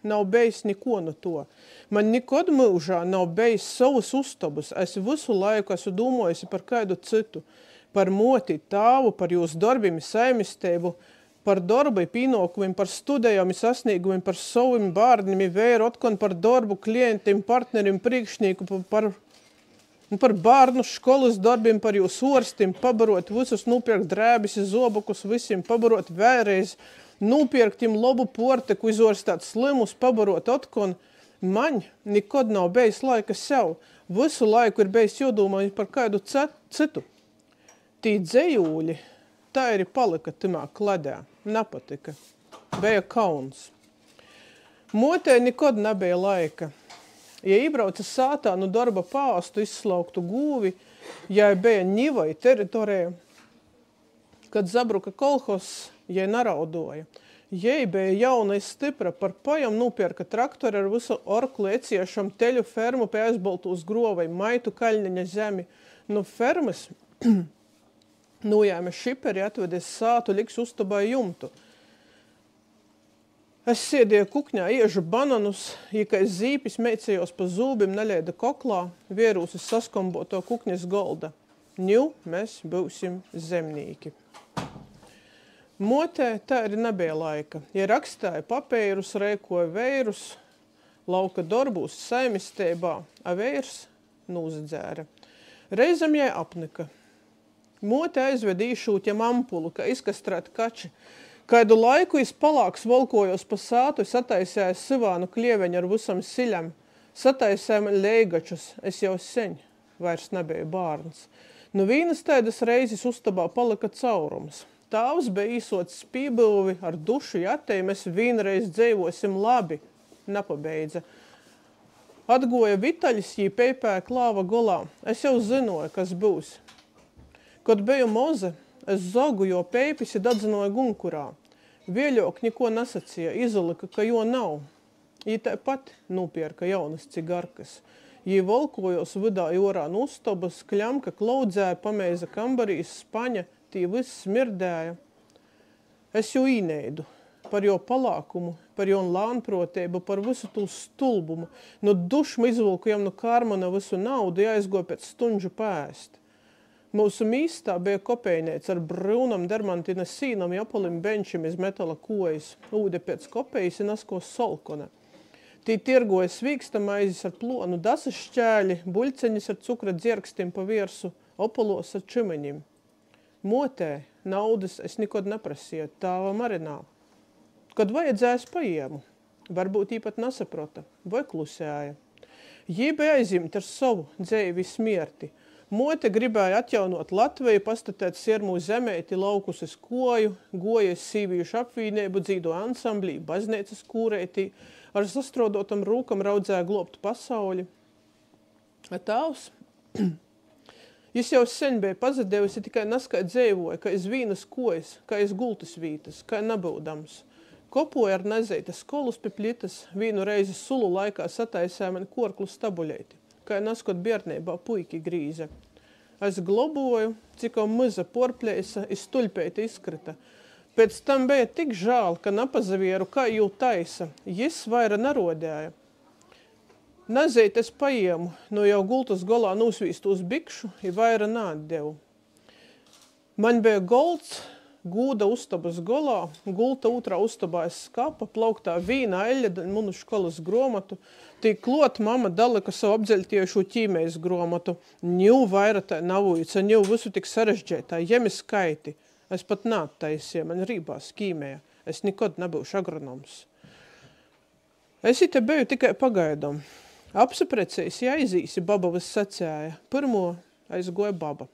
nav bijis neko no to. Man nikod mūžā nav bijis savus uztabus. Es visu laiku esmu domājusi par kādu citu. Par moti, tāvu, par jūsu darbiem, saimistēbu, par darbu, pīnokumiem, par studējām, sasniegumiem, par saviem bārniem, vēru, otkon par darbu, klientiem, partneriem, priekšnieku, par bārnu školas darbiem, par jūsu orstiem, pabarot visus, nupirkt drēbis, zobukus visiem, pabarot vēlreiz, nupirkt im labu porteku, izorstāt slimus, pabarot otkon. Man nikod nav bijis laika sev. Visu laiku ir bijis jodomā par kādu citu. Tī dzejūļi, tā arī palika timā kladē. Nepatika. Bija kauns. Motē nikod nebija laika. Ja iebrauca sātā nu darba pāstu izslauktu gūvi, ja bija ņivai teritorija, kad zabruka kolhos, ja naraudoja. Jei bija jauna i stipra, par pajam nupierka traktori ar visu orklu eciešam teļu fermu pie aizboltūs grovai, maitu kaļneņa zemi. Nu fermas nujēme šiperi, atvedies sātu, liks uztabā jumtu. Es sēdēju kukņā, iežu bananus, ja kai zīpis meicējos pa zūbim, neleida koklā, vierūs uz saskomboto kukņas golda. Ņu, mēs būsim zemnīki. Motē tā arī nebija laika. Ja rakstāja papērus, reikoja veirus, lauka darbūs saimistībā, a veirs nūzadzēra. Reizam jai apnika. Motē aizved īšūtjam ampulu, ka izkastrēt kači. Kādu laiku es palāks volkojos pa sātu, sataisēju sivānu klieveņu ar visam siļam. Sataisēju man leigačus, es jau seņ, vairs nebija bārns. Nu vīnas taidas reizes uztabā palika caurums. Tāvs bija īsots spībilvi ar dušu jatei, mēs vienreiz dzeivosim labi, nepabeidza. Atgoja vitaļs, jī peipēja klāva golā. Es jau zinoju, kas būs. Kad biju moze, es zogu, jo peipis ir dadzinoja gunkurā. Vieļok niko nesacīja, izlika, ka jo nav. Jī tāpat nupierka jaunas cigarkas. Jī volkojos vidā jorā no ustobas, kļamka klaudzēja, pameiza kambarīs, spaņa, tī viss smirdēja. Es jau īneidu par jo palākumu, par jo lānproteibu, par visu tū stulbumu. Nu dušmu izvilkujam no Kārmana visu naudu, jāizgoja pēc stundžu pēst. Mūsu mīstā bija kopejneic ar brūnam dermantina sīnam, japalim benčim iz metala kojas, ūde pēc kopejas i nasko solkona. Tī tirgoja svīksta maizes ar plonu, dasas šķēļi, buļceņas ar cukra dzierkstim pa viersu, opolos ar čimeņim. Motē naudas es nikod neprasīju, tāvam arī nav. Kad vajadzēs paēmu, varbūt īpat nesaprota, vai klusēja. Jī bija aizimta ar savu dzeivi smierti. Mote gribēja atjaunot Latviju, pastatēt siermū zemēti, laukus uz koju, gojas sīvījušu apvīneibu, dzīdo ansamblī, baznīcas kūreitī, ar sastrodotam rūkam raudzēja globtu pasauli. Tāvs, jis jau sen bija pazadevusi, tikai naskai dzeivoja, ka iz vīnas kojas, ka iz gultas vītas, ka nebūdams. Kopoja ar nezeitas skolus pie plitas, vīnu reizi sulu laikā sataisēja man korklu stabuļeiti, kā naskot bērnībā puiki grīze. Es globoju, cikau myza porpleisa, iz stuļpeita izkrita. Pēc tam bija tik žāl, ka napazavieru, kā jū taisa. Jis vaira nerodēja. Nazeit es paēmu, no jau gultas golā nūsvīstūs bikšu, i vaira nādevu. Man bija golds, gūda ustabas golā, gulta otrā ustabā es skapa, plauktā vīna eļļa, munu školas gromatu. Tī klot mama dalika savu apdzeļtiešu ķīmējas gromatu. Ņū vaira tā navujica, ņū visu tik sarežģētā, jemi skaiti. Es pat nātaisie, man rībās ķīmēja. Es nikod nebūšu agronoms. Es ite beju tikai pagaidom. Apsaprecējis jāizīsi, baba vis sacēja. Pirmo aizgoja baba.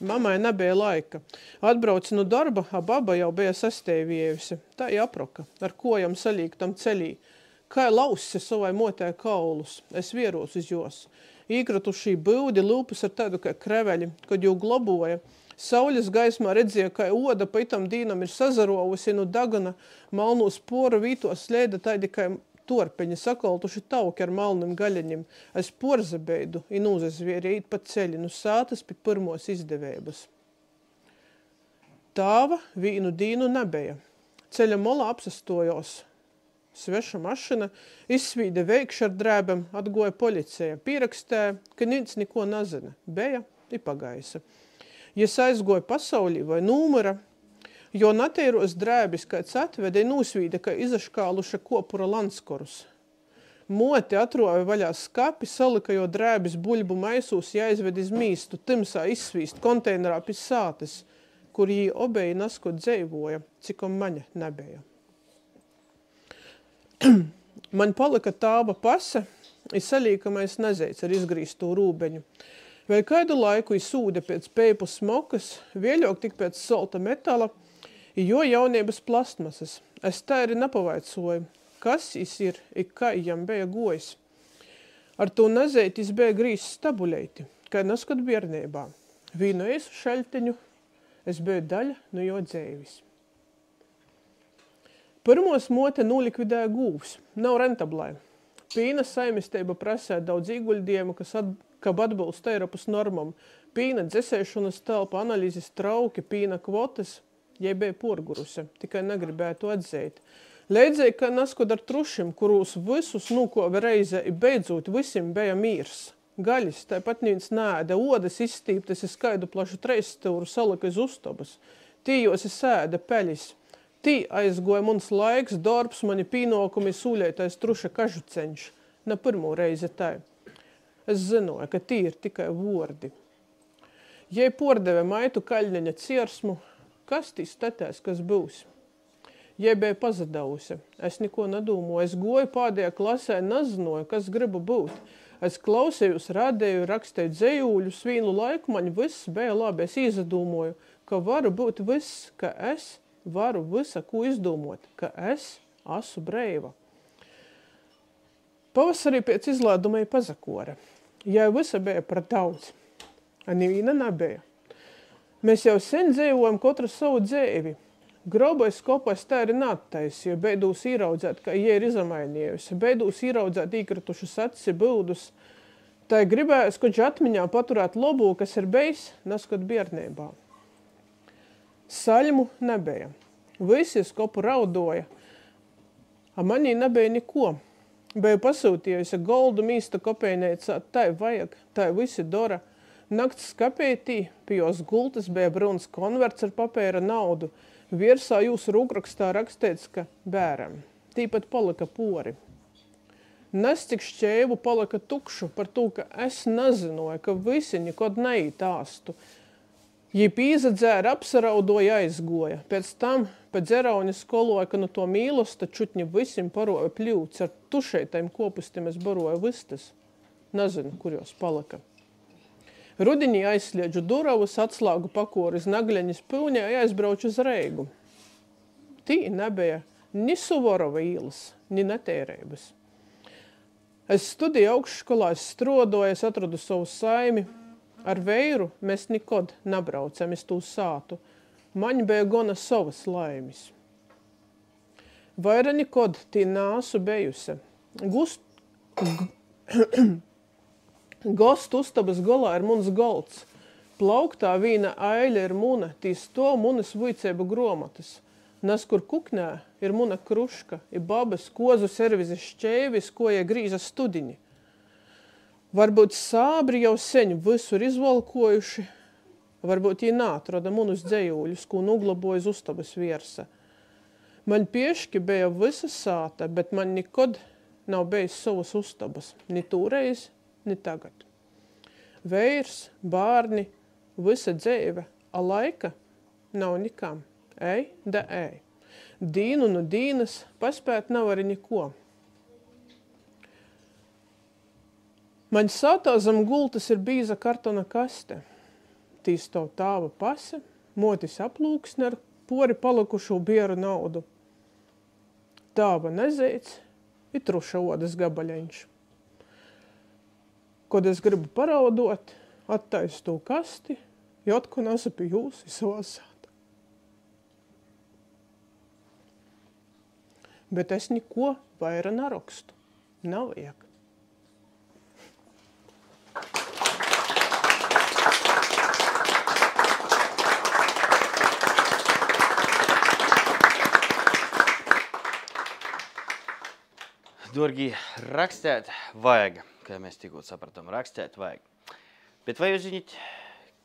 Mamai nebija laika. Atbrauci no darba, a baba jau bija sastēviejusi. Tā jāproka, ar kojam salīgtam ceļī. Kā lausi savai motē kaulus. Es vieros uz jos. Īkratušī byudi, lūpus ar tādu kā kreveļi, kad jū globoja. Saules gaismā redzēja, ka oda pa itam dīnam ir sazarovusi no dagana, malnū sporu vītos slēda tādi kā torpeņi, sakoltuši tauki ar malnim gaļaņim. Es porzabeidu i nūzazvieri īt pa ceļi, no sātas pie pirmos izdevības. Tāva vīnu dīnu nebeja. Ceļa molā apsastojos. Sveša mašina, izsvīda veikši ar drēbam, atgoja policija. Pīrakstēja, ka nīc niko nazina. Beja i pagaisa. Jes aizgoja pasaulī vai numura, jo nateiros drēbis kāds atveda i nūsvīda, ka izaškāluša kopura lanskorus. Moti atroja vaļā skapi, salika jo drēbis buļbu maisūs jāizved iz mīstu, timsā izsvīst konteinerā pie sātes, kur jī obeji naskot dzeivoja, cikom maņa nebeja. Man palika tāba pase i salīkamais nezeits ar izgrīstu rūbeņu. Vēl kādu laiku izsūde pēc peipu smokas, vieļok tik pēc solta metala, i jo jauniebas plastmasas. Es tā arī nepavaicoju, kas jis ir, i kā jam bija gojis. Ar to nezeit jis bija grīs stabuļeiti, kā naskot biernībā. Vīnu eisu šaļteņu, es biju daļa no jo dzeivis. Pirmos mote nūlikvidēja gūvs, nav rentablai. Pīna saimisteiba prasēja daudz īguļdiebu, kab atbilst Eiropas normam. Pīna dzesēšanas telpa, analīzes trauki, pīna kvotas, jai bija porguruse, tikai negribēja to atzeit. Leidzēja, ka naskod ar trušim, kurūs visus nūkova reize i beidzot visim bija mīrs. Gaļas, tāpat nīns nēda, odas izstīptas i skaidu plašu treisstūru salika iz ustobas. Tījos i sēda peļis. Tī aizgoja muns laiks, darbs, mani pīnokumi sūļētais truša kažuceņš. Ne pirmo reizi tai. Es zinoju, ka tī ir tikai vordi. Jei pordeve maitu kaļneņa ciersmu, kas tī statēs, kas būs? Jei bija pazadavusi. Es niko nedūmoju. Es goju pādējā klasē, nezinoju, kas gribu būt. Es klausējus, radēju, rakstēju dzejūļus, vīnu laiku man viss bija labi. Es izadūmoju, ka varu būt viss, ka es varu visa, ko izdomot, ka es asu breiva. Pavasarī pēc izlādumai pazakora. Jai visa bija par daudz. A nevīna nebija. Mēs jau sen dzējojam katru savu dzēvi. Graubai skopais tā arī nāttais, jo beidūs īraudzēt, ka jie ir izamainījusi. Beidūs īraudzēt īkritušus acis, būdus. Tā gribējās, koč atmiņā paturēt lobu, kas ir bejs, neskot biernībā. Saļmu nebija. Visi skopu raudoja. A manī nebija neko. Biju pasūtījusi goldu mīsta kopējneicā, tai vajag, tai visi dora. Nakts skapētī, pie jos gultas bija bruns konverts ar papēra naudu. Virsā jūsu rūkrakstā rakstīts, ka bēram. Tīpat palika pori. Nescik šķēvu palika tukšu par to, ka es nezināju, ka visi nekod neīt āstu. Jī pīzadzēra, apsaraudoja, aizgoja. Pēc tam, pēc dzerauņa skoloja, ka no to mīlosta čutņi visim paroja pļūts. Ar tušeitajiem kopustiem es baroju vistas. Nezinu, kur jos palika. Rudiņī aizsliedžu duravus, atslāgu pakoru iz Nagļaņas pilņā un aizbrauču uz Reigu. Tī nebija ni Suvorova īlas, ni netērības. Es studiju augšskolā, es strodoju, es atradu savu saimi. Ar veiru mēs nikod nebraucam iz tū sātu. Man bija gona savas laimis. Vaira nikod tī nāsu bejusi. Gostu ustabas golā ir muns golds. Plauktā vīna aiļa ir muna, tīs to munas vuicēba gromatas. Naskur kuknē ir muna kruška, ir babas kozu servizes šķēvis, ko jie grīza studiņi. Varbūt sābri jau seņu visur izvalkojuši, varbūt jī nātroda munus dzejūļus, ko nuglaboja iz ustabas viersa. Man pieški bija visa sāta, bet man nikod nav bijis savas ustabas, ni tūreiz, ni tagad. Veirs, bārni, visa dzeive, a laika nav nikam. Ej, da ej. Dīnu no dīnas paspēt nav arī neko. Man sātā zem gultas ir bīza kartona kaste. Tīs to tāva pase, motis aplūksne ar pori palikušo bieru naudu. Tāva nezeits, ir truša odas gabaļeņš. Kod es gribu paraudot, attaisu to kasti, jo atko nesu pie jūs i savā sātā. Bet es neko vaira narakstu. Nav vajag. Dorgi, rakstēt vajag, kā mēs tikko sapratam, rakstēt vajag. Bet vai jūs zināt,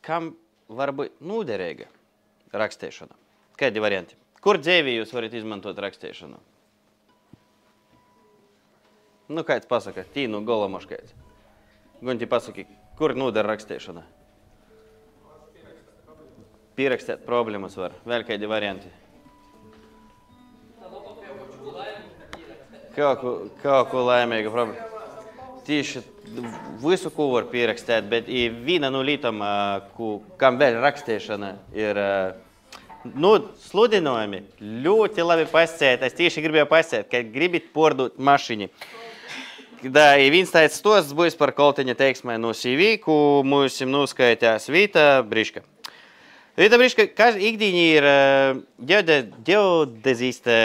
kam var būt nūderīga rakstēšana? Kādi varianti? Kur dzēvī jūs varat izmantot rakstēšanu? Nu, kāds pasaka, tī nu gola moškāds. Gunti pasaki, kur nūder rakstēšana? Pierakstēt problēmas var. Vēl kādi varianti? Kaut ko laimīga problēma. Tieši visu, ko var pierakstēt, bet viena no lītām, kam vēl rakstēšana ir sludinājumi, ļoti labi pasciet. Es tieši gribēju pasciet, ka gribit pordūt mašini. Da, viens tāds stosts būs par kolteņa teiksmē no CV, ko mums nuskaitās Vīta Briška. Vīta Briška, ikdīņi ir geodeziste,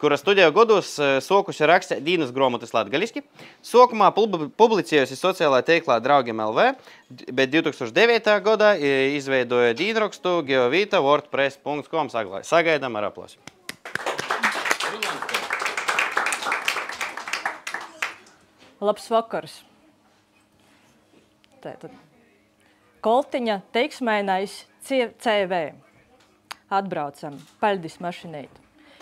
kura studiju godus sokusi rakstīt dīnas gromotas latgaliski. Sokumā publicējusi sociālā teiklā Draugiem LV, bet 2009. gadā izveidoja dīnrakstu geovita.wordpress.com. Sagaidām ar aplausi. Labs vakars. Tātad. Koltiņa teiksmēnais CV. Atbraucam, paļdis mašinēt.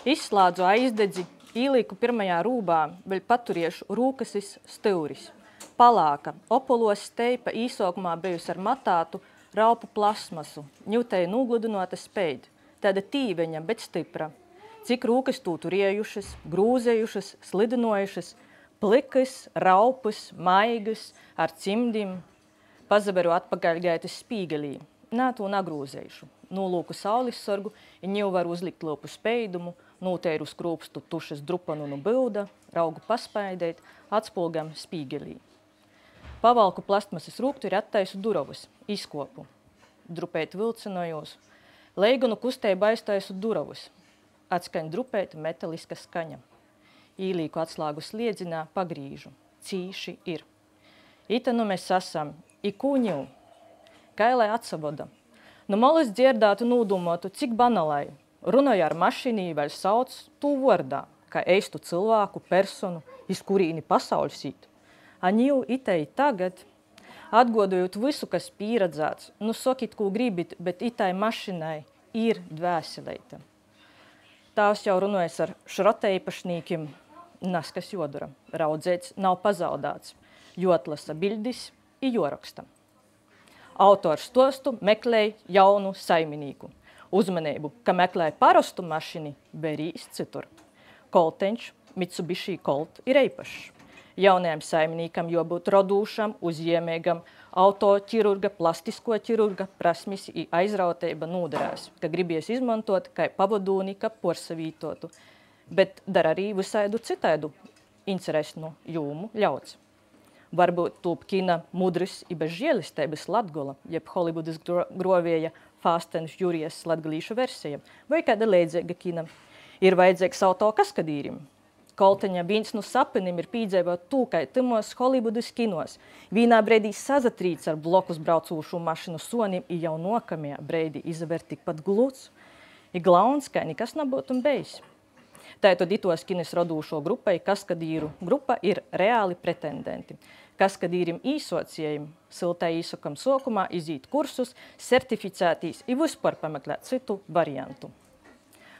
Izslādzu aizdedzi, īlīku pirmajā rūbā, vēl paturiešu rūkasis stūris. Palāka, opolos steipa īsokumā bijusi ar matātu, raupu plasmasu, ņūtēja nūgludinota speid, tāda tīveņa, bet stipra. Cik rūkas tūturiejušas, grūzējušas, slidinojušas, plikas, raupus, maigas, ar cimdim, pazaberu atpakaļgaitas spīgelī. Nā, to nagrūzējušu. Nolūku saules sorgu, ņau var uzlikt lopu speidumu, notēru skrūpstu tušas drupanu no bilda, raugu paspaidēt, atspulgam spīgelī. Pavalku plastmasas rūktu ir attaisu duravus, izkopu. Drupēt vilcinojos. Leiganu kustēju aiztaisu duravus. atskaņ drupēta metaliska skaņa. Īlīku atslāgu sliedzinā pagrīžu. Cīši ir. Ita nu mēs esam. I kūņiu. Kailai atsavoda. Nu molis dzierdātu nūdumotu, cik banalai. Runoja ar mašinī vēl sauc tū vordā, kā eistu cilvēku, personu, iz kurīni pasauļs īt. Aņiu itei tagad, atgodojot visu, kas pieredzēts, nu sokit, ko gribit, bet itai mašinai ir dvēseleita. Tās jau runojas ar šrota īpašnīkim, naskas jodura. Raudzēts nav pazaudāts, jotlasa bildis i joraksta. Autors stostu meklēja jaunu saiminīku. Uzmanību, ka meklēja parastu mašini, berīs citur. Kolteņš, Mitsubishi Colt, ir eipašs. Jaunajam saiminīkam jābūt rodūšam, uzjēmēgam, autoķirurga, plastisko ķirurga prasmis i aizrauteiba nūderēs, ka gribies izmantot kai pavadūni, ka porsavītotu, bet dar arī visaidu citaidu interesnu jūmu ļauts. Varbūt tūp kina mudris i bez žielistēbas Latgola, jeb Hollywoodas grovieja Fast and Furious latgalīšu versija, vai kāda leidzēga kina. Ir vajadzīgs auto kaskadīrim. Kolteņa viens no sapinim ir pīdzēvot tū, kai tymos Hollywoodas kinos. Vienā breidī sazatrīts ar blokus braucūšu mašinu sonim i jau nokamajā breidī izaver tikpat gluds. I glauns, kai nekas nebūtu bejs. Tātad itos kinis rodūšo grupai kaskadīru grupa ir reāli pretendenti. Kaskadīrim īsociejim, siltai īsokam sokumā izīt kursus, certificētīs i vispār pameklēt citu variantu.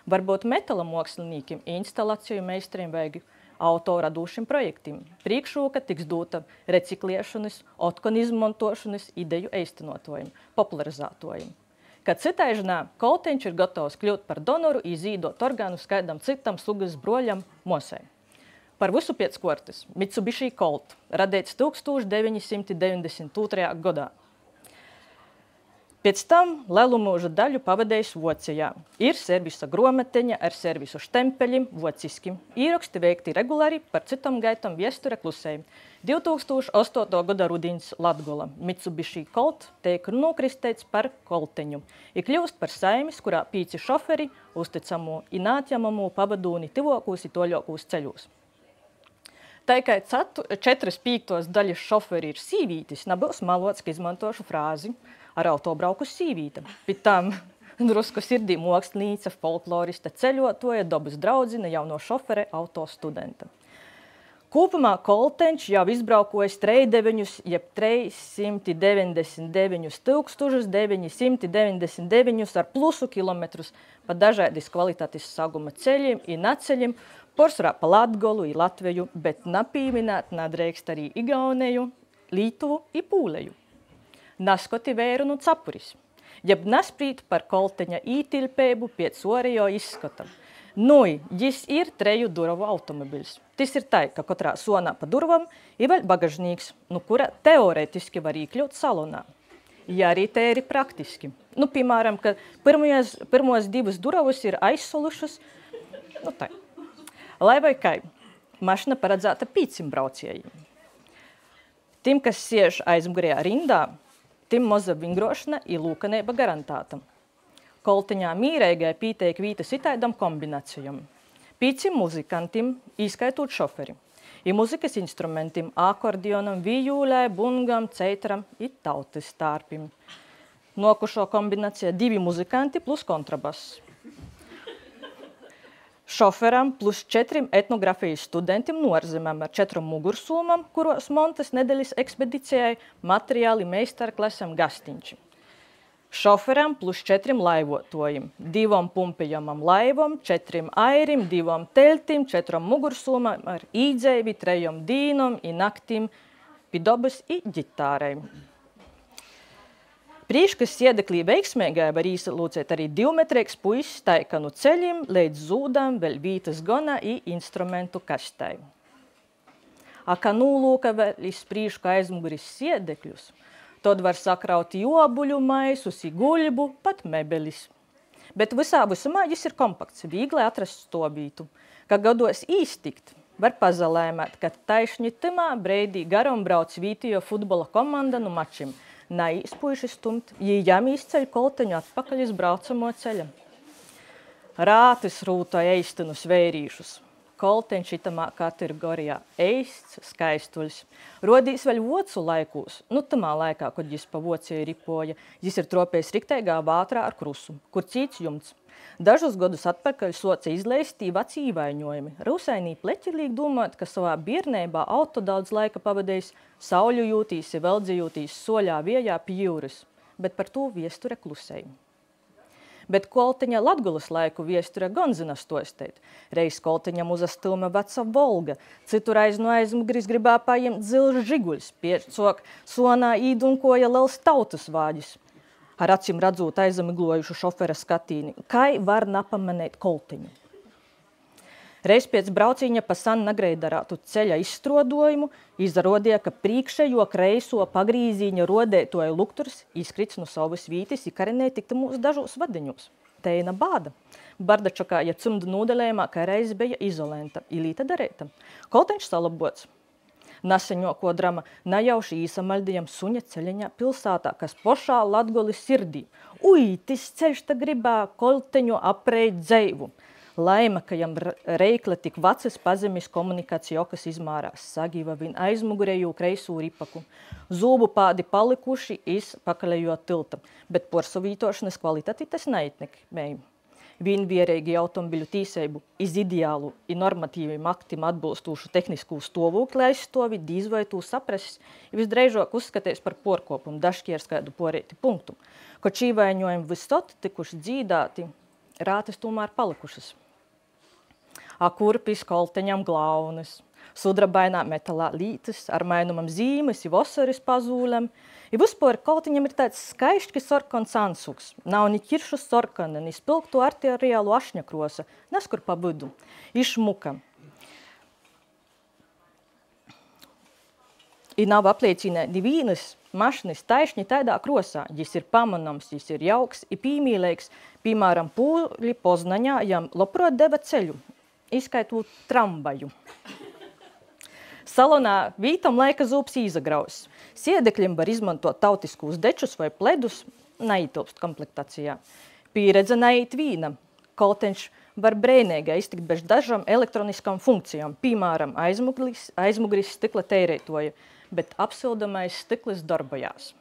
Varbūt metala mokslinikim i instalāciju meistrim vajag auto radūšim projektim. Priekšroka tiks dota recikliešanas, otkon izmantošanas ideju eistinotojim, popularizātojim. Kad citaižinā, Kolteņš ir gatavs kļūt par donoru i zīdot orgānu skaidam citam sugas broļam mosai. Par visu pēc kortes Mitsubishi Colt radēts 1992. gadā. Pēc tam lielu mūža daļu pavadējis Vocijā. Ir servisa grometeņa ar servisu štempeļim, vociskim. Īraksti veikti regulāri par citam gaitam viesture klusēji. 2008. gada rudiņas Latgola Mitsubishi Colt teik nokristēts par Kolteņu. I kļūst par saimis, kurā 5 šoferi uzticamu i nātjamamu pavadūni tivokūs i toļokūs ceļūs. Tā kā 4/5 daļas šoferi ir sīvītis, nebūs malots, ka izmantošu frāzi ar autobrauku sīvīta. Pēc tam drusku sirdī mokslnīca, folklorista, ceļotoja, dabas draudzina, jauno šofere, auto studenta. Kopumā Kolteņš jau izbraukojas 399 ar plusu kilometrus pa dažādis kvalitātis saguma ceļiem i naceļiem, porsvarā pa Latgolu i Latveju, bet napīminēt nadreikst arī Igauneju, Lītuvu i Pūleju. Naskoti vēru nu capuris, jeb nasprīt par Kolteņa ītilpēbu pēc orejo izskata. Nui, jis ir 3 duravu automobils. Tis ir tai, ka katrā sonā pa durvam ir vēl bagažnīgs, nu kura teoretiski var īkļūt salonā. Ja arī te ir praktiski. Nu, piemēram, ka pirmos 2 duravus ir aizsolušas, nu tai. Lai vai kai, mašina paredzēta 500 brauciejiem. Tim, kas siež aizmugurējā rindā, tim moza vingrošana i lūkaneiba garantēta. Kolteņā mīreigai pīteik vītas itaidam kombinacijam. 5 muzikantim, īskaitot šoferi, i muzikas instrumentim, akordionam, vijūlē, bungam, ceitram i tautis tārpim. Nokušo kombinacija 2 muzikanti plus kontrabass. Šoferam plus 4 etnografijas studentiem norzemēm ar 4 mugursūmam, kuros montas nedēļas ekspedicijai materiāli meistarklasam gastiņči. Šoferam plus 4 laivotojiem, 2 pumpejamam laivam, 4 airim, 2 teltim, 4 mugursūmam ar īdzēvi, 3 dīnom i naktim, pidobas i ģitārai. Prīškas siedeklī veiksmēgai var īsalūcēt arī 2-metrīgs puisis taika nu ceļim, līdz zūdam vēl vītas gona i instrumentu kastai. Aka nūlūka vēl iz prīšku aizmuguris siedekļus, tad var sakraut jobuļu maisus, i guļbu, pat mebelis. Bet visā visumā jis ir kompakts, viegli atrast stobītu. Kā gados īstikt, var pazalēmēt, ka taišņi timā breidī garam brauc vītijo futbola komanda nu mačim. Naīs puiši stumt, jī jām izceļ Kolteņu atpakaļ iz braucamo ceļa. Rātis rūtoja eistinus vērīšus. Kolteņš itamā kategorijā eists, skaistuļs. Rodīs vēl vocu laikūs, tamā laikā, kad jis pa vocēju ripoja, jis ir tropējis rikteigā vātrā ar krusu, kur cīts jumts. Dažus godus atpakaļ soca izleistī vaci īvaiņojumi. Rūsainī pleķilīgi domāt, ka savā biernībā auto daudz laika pavadējis, sauļu jūtīs, veldzi jūtīs, soļā viejā pie jūras, bet par to viesture klusēja. Bet Kolteņa Latgulas laiku viesture gan zina stostēt. Reiz Kolteņam uzastūma veca Volga, citu reiz no aizmugris gribā pajimt zilžs žiguļs, piecok sonā īdunkoja liels tautas vāģis. Ar acim radzot aizamiglojušu šofera skatīni, kai var napamanēt Kolteņu. Reiz pēc braucīņa pa San Nagreidarātu ceļa izstrodojumu izrodīja, ka priekšējo kreiso pagrīzīņa rodētoja lukturs izkrits no savas vītis i karinēja tikta mūs dažos vadiņos. Teina bāda. Bardačokā, ja cumdu nūdelējumā, ka reiz bija izolenta, ilīta darēta. Kolteņš salabots. Naseņoko drama najauši īsamaļdījam suņa ceļiņā pilsātā, kas pošā Latgolis sirdī. Ui, tis ceļš ta gribā Kolteņu apreit dzeivu. Laima, ka jam reikla tik vacas pazemis komunikācijas izmārās, sagīva viņ aizmugurēju kreisū ripaku. Zūbu pādi palikuši iz pakaļējo tilta, bet porsavītošanas kvalitāti tas neitnekmēja. Viņ vierēgi automobiļu tīseibu iz ideālu i normatīviem aktim atbilstūšu tehniskū stāvokli aizstovi dīz vai tū saprasis i visdreižāk uzskaties par porkopumu dažki ar skaidu porēti punktu, ko čīvaiņojumi visot tikuši dzīdāti, rātis tomēr palikušas. Kurpis Kolteņam glaunis, sudrabainā metalā lītis, ar mainumam zīmes, i vosaris pazūlem. I vispār Kolteņam ir tāds skaišķi sorkons ansuks. Nav ni kiršu sorkana, ni spilgtu arteriālu ašņakrosa, neskur pa vidu. Išmuka. I nav apliecīnē divīnas mašinis taišņi taidā krosā. Jis ir pamanams, jis ir jauks i pīmīleiks. Piemēram, pūļi Poznaņā jam labprot deva ceļu. Izskaitot trambaju. Salonā vītam laika zūps īzagraus. Siedekļiem var izmantot tautiskūs dečus vai pledus, neietilpst komplektācijā. Pieredze neiet vīna. Kolteņš var brēnēgai iztikt bez dažām elektroniskām funkcijām, piemēram, aizmugris stikla tērētoja, bet apsildamais stiklis darbojās.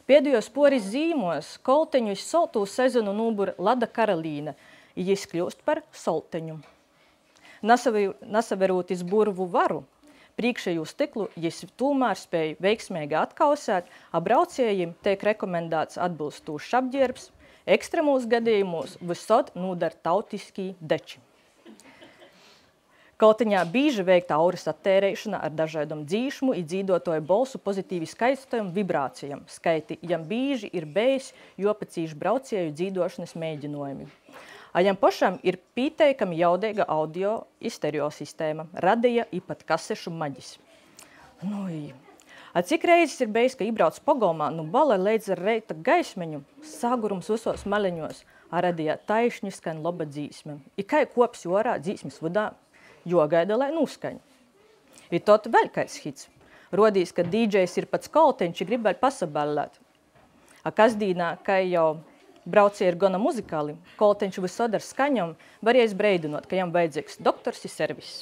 Pēdējos poris zīmos Kolteņu iz soltū sezonu nūbura Lada Karalīna, jis kļūst par Solteņu. Nasaverot iz burvu varu, priekšēju stiklu jis tūmēr spēja veiksmīgi atkausēt, a brauciejiem tiek rekomendēts atbilstūšs apģērbs, ekstremos gadījumos visot nūdar tautiskī deči. Kolteņā bīži veikta auras attērēšana ar dažādom dzīšmu i dzīdotoju bolsu pozitīvi skaistojumu vibrācijam. Skaiti jam bīži ir bijis jopacīšu braucieju dzīdošanas mēģinojumi. A jam pošam ir pīteikami jaudeiga audio i stereo sistēma, radīja i pat kasešu maģis. A cik reizes ir bijis, ka ībrauc pogomā, bala leidz ar reita gaismeņu, sagurums visos maleņos, a radīja taišņi skaņ loba dzīsme. I kai kops jorā dzīsmes vadā, jo gaida, lai nūskaņ. I tot vēl kais hits. Rodīs, ka DJs ir pats Kolteņš i grib vēl pasaballēt. A kasdīnā, kai jau braucie ir gana muzikāli, Kolteņš visod ar skaņom varēs breidinot, ka jam vajadzīgs doktors i servis.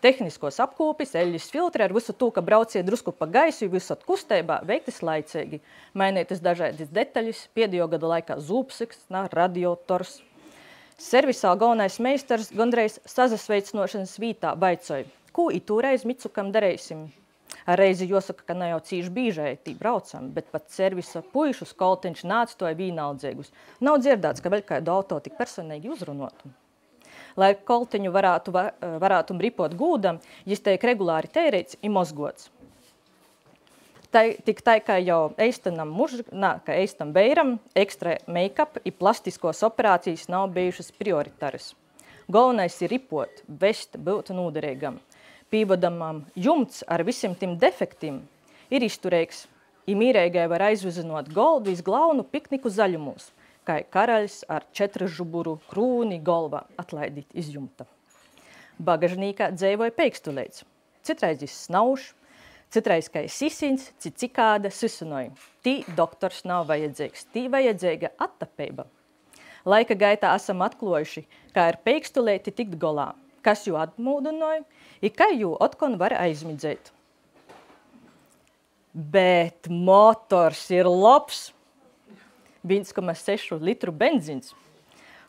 Tehniskos apkūpis, eļļas filtri ar visu to, ka braucie drusku pa gaisu i visot kustībā veiktas laicīgi. Mainītas dažādas detaļas, pēdējo gada laikā zūpsiks, radiators. Servisā galvenais meistars gandreiz sazasveicinošanas vītā vaicoja, ko i tūreiz Mitsukam darēsim. Ar reizi jāsaka, ka ne jau cīši bīžai tī braucam, bet pat servisa puišus Kolteņš nāctoja vīnaldzīgus. Nav dzirdēts, ka vēl kādu auto tik personīgi uzrunotu. Lai Kolteņu varētu ripot gūdam, jis teik regulāri tērēts i mozgots. Tik tā, ka jau eistam veiram, ekstra make-up i plastiskos operācijas nav bijušas prioritāras. Galvenais ir ripot, vest, būt nūderīgam. Pīvadamam jumts ar visiem tim defektiem ir izturīgs, i mīreigai var aizvizinot goldu iz glaunu pikniku zaļumos, kā karaļs ar 4 žuburu krūni golvā atlaidīt iz jumta. Bagažnīkā dzeivoja peikstulēts. Citreiz jis snauš, citreiz kā sisiņs, cikāda sisinoja. Tī doktors nav vajadzīgs, tī vajadzīga attapeiba. Laika gaitā esam atklojuši, kā ar peikstulēti tikt golā, kas jū atmūdinoja, i kā jū otkon var aizmidzēt. Bet motors ir labs. 1,6 litru benzins.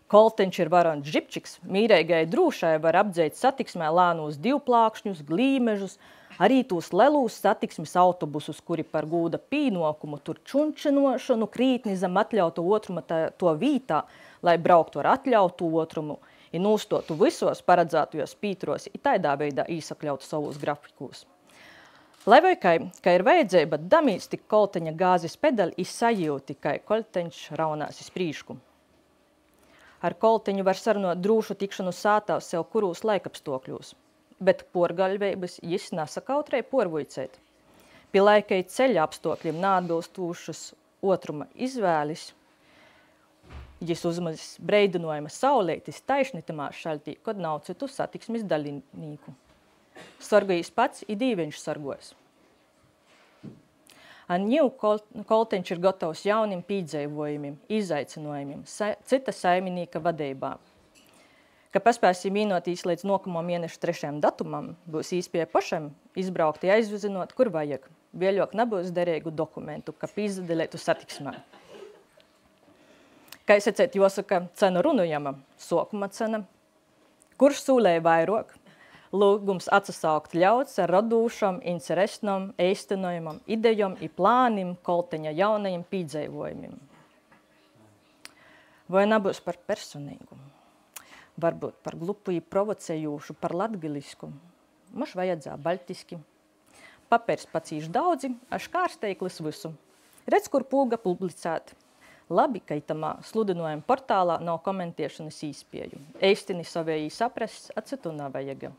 Kolteņš ir varons žipčiks, mīreigai drūšai var apdzēt satiksmē lānūs divplākšņus, glīmežus, arī tūs lelūs satiksmes autobusus, kuri par gūda pīnokumu tur čunčinošanu krītni zem atļautu otruma to vītā, lai brauktu ar atļautu otrumu i nūstotu visos paredzētajos pītros i taidā veidā īsakļautu savus grafikūs. Lai vai kā ir vajadzēja, bet damīs tik kolteņa gāzes pedali i sajūti, kā kolteņš raunās iz prīšku. Ar kolteņu var sarunot drūšu tikšanu sātā sev kurūs laikapstokļūs, bet porgaļveibas jis nesakautrei porvuicēt. Pi laikai ceļa apstokļiem nāatbilstūšas otruma izvēlis, jis uzmazis breidinojuma saulētis taišnitamā šaltī, kod nav citu satiksmes daļinīku. Sorgojis pats i dīveņš sorgojas. Anņiu kolteņš ir gatavs jaunim pīdzējumiem, izaicinojumiem, cita saiminīka vadeibā. Ka paspēsim īnotīs līdz nokamo mēnešu 3. datumam, būs īspēja pašam izbraukt i aizvizinot, kur vajag. Vēļok nebūs derīgu dokumentu, ka pīzadelētu satiksmē. Kā secēt, josaka cenu runujama, sokuma cena. Kurš sūlēja vairok? Lūgums atsasaukt ļauts ar radūšam, interesnom, eistenojumam, idejom i plānim kolteņa jaunajiem pīdzējumiem. Vai nebūs par personīgu? Varbūt par glupu i provocējūšu, par latgilisku. Maš vajadzā baltiski. Papērs pacīši daudzi, aš kārsteiklis visu. Redz, kur pūga publicēt. Labi, ka itamā sludinojuma portālā nav komentēšanas īspēju. Eistini savējī saprast, a citu navajaga.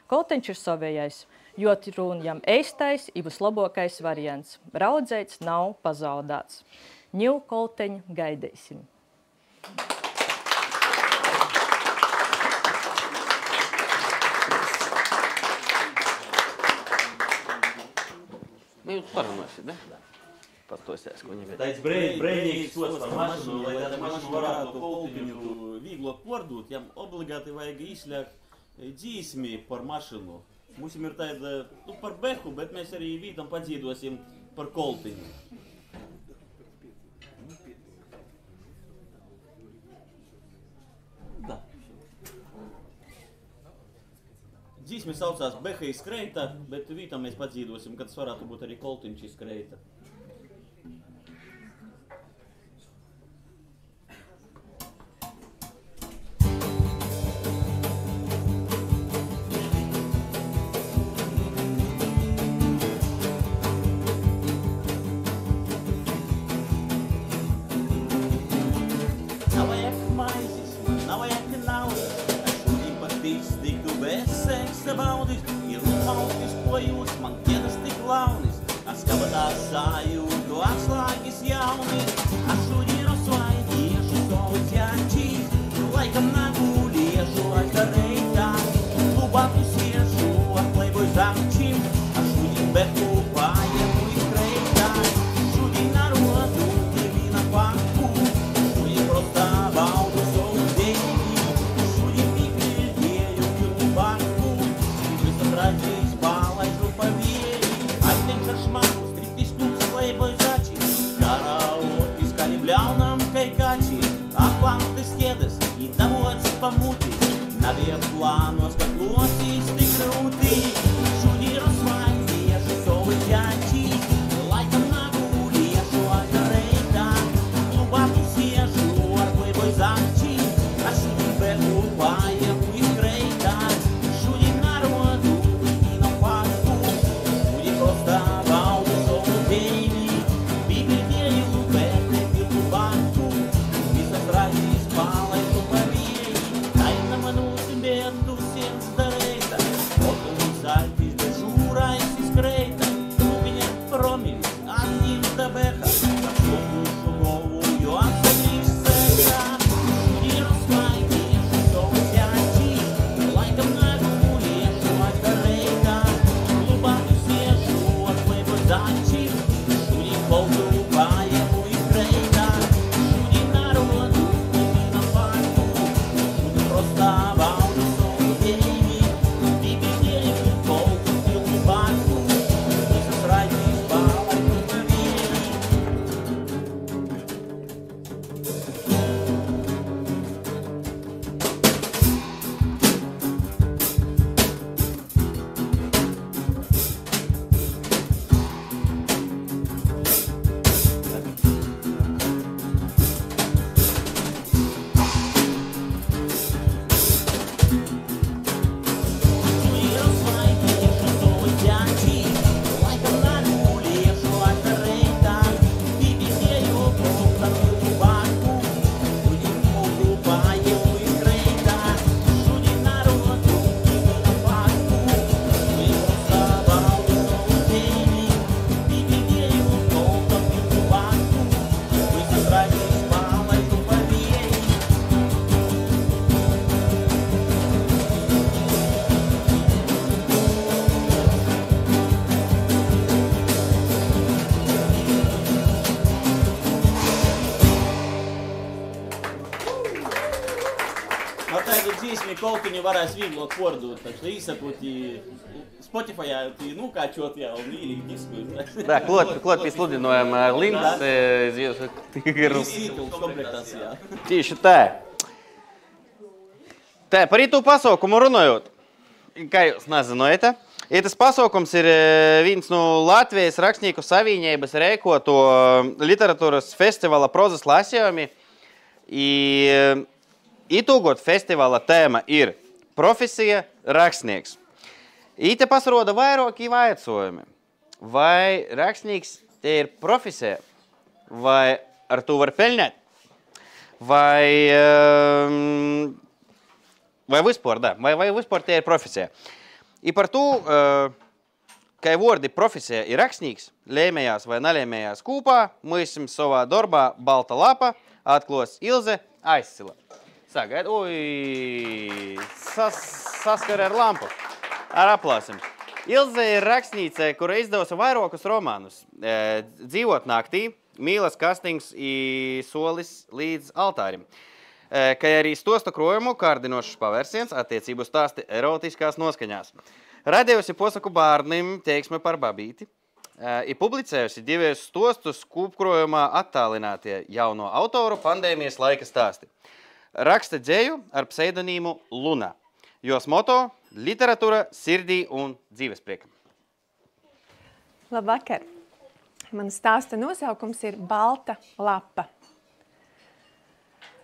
Kolteņš ir savējais, jo rūnjam eistais i vislabokais variants. Raudzēts nav pazaudāts. Ņiu kolteņu gaidēsim. Jūs parunāsiet, ne? Pastosies, ko viņam ir. Tāds brēņīgs sots par mašinu, lai tāda mašinu varētu to koltiņu vīglāk pordūt, jam obligāti vajag izslēgt dzīsmi par mašinu. Mums ir tāda, par behu, bet mēs arī vītam padzīdosim par koltiņu. Da. Dzīsmi saucās beha izskreita, bet vītam mēs padzīdosim, kad varētu būt arī koltiņš izskreita. Baudis, ir lūpautis, ko jūs man ķedas tik launis. Atskabatās sajūtu, atslāgis jaunis. Atšudīro svaidiešu sauciačīs, laikam naguliešu aizdareitā. Lubatu siešu, atlaiboj zamčim, atšudīn beku pājemu izkreitā. Šudīn narodu, divina paku, šudīn prostā baudu savu dēļi, šudīn mīkļieju pirmu baku. Radīs pālaižu pa vieļi, atņemš ar šmaku, striptiskus slaiboj zači, karaotis, kani bļaunam kai kači, aplantis ķedas, i davots pa muti, navie plānos, ka klosīs tik rūtī, šudīro svaidiešu sovi ķači, laikam naguliešu aizdareitā, lubatu siešu ar plaiboj zači, ar šudīn beku pājemu izkreitā, šudīn narodu, koltiņu varēs vieglot pordūt, taču īsakot Spotifyā nukāčot jau un īrīgi disku. Da, klot piesludinojam links. Ītils komplektācijā. Tieši tā. Tā, par itu pasaukumu runājot, kā jūs nezinojat, tas pasaukums ir viens no Latvijas rakstnieku savienības rēkoto literatūras festivala prozas lasījumi. Itūgot festivala tēma ir profesija rakstnieks. Te pasiroda vairāki vaicojumi. Vai rakstnieks te ir profesija? Vai ar to var peļņēt? Vai vispār, da? Vai vispār te ir profesija? I par to, kai vordi profesija ir rakstnieks, lēmējās vai nelēmējās kūpā, mēs savā darbā Balta lapa atklos Ilze Aizsila. Sagaid, saskar ar lampu, ar aplāsim. Ilze ir rakstnīce, kura izdevusi vairākus romānus. Dzīvot naktī, Mīlas kastings i solis līdz altārim. Kā arī stostu krojumu kārdinošs pavērsiens attiecību stāsti erotiskās noskaņās. Radējusi posaku bārnim teiksme par babīti. I publicējusi divus stostus kūpkrojumā attālinātie jauno autoru pandēmijas laika stāsti. Raksta dzēju ar pseidonīmu Luna. Jos moto – literatūra, sirdī un dzīvesprieka. Labvakar! Man stāsta nosaukums ir Balta lapa.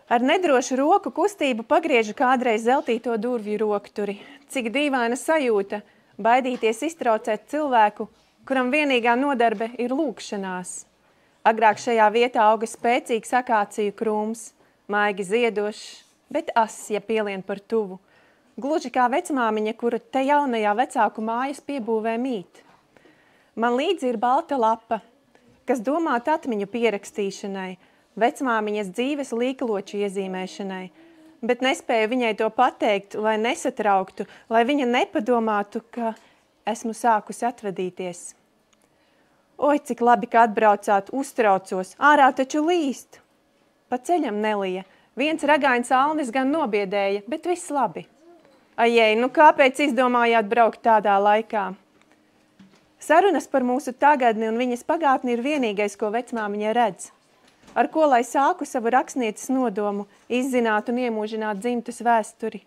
Ar nedrošu roku kustību pagriežu kādreiz zeltīto durvju rokturi. Cik dīvaina sajūta baidīties iztraucēt cilvēku, kuram vienīgā nodarbe ir lūkšanās. Agrāk šajā vietā auga spēcīgs akāciju krūms, maigi ziedošs, bet ass, ja pielien par tuvu. Gluži kā vecmāmiņa, kura te jaunajā vecāku mājas piebūvē mīt. Man līdzi ir balta lapa, kas domāta atmiņu pierakstīšanai, vecmāmiņas dzīves līkloču iezīmēšanai, bet nespēju viņai to pateikt, lai nesatrauktu, lai viņa nepadomātu, ka esmu sākusi atvadīties. Oi, cik labi, ka atbraucāt, uztraucos, ārā taču līst. Pa ceļam nelija, viens ragains alnis gan nobiedēja, bet viss labi. Ajei, nu kāpēc izdomājāt braukt tādā laikā? Sarunas par mūsu tagadni un viņas pagātni ir vienīgais, ko vecmāmiņa redz. Ar ko lai sāku savu rakstnieces nodomu, izzināt un iemūžināt dzimtas vēsturi.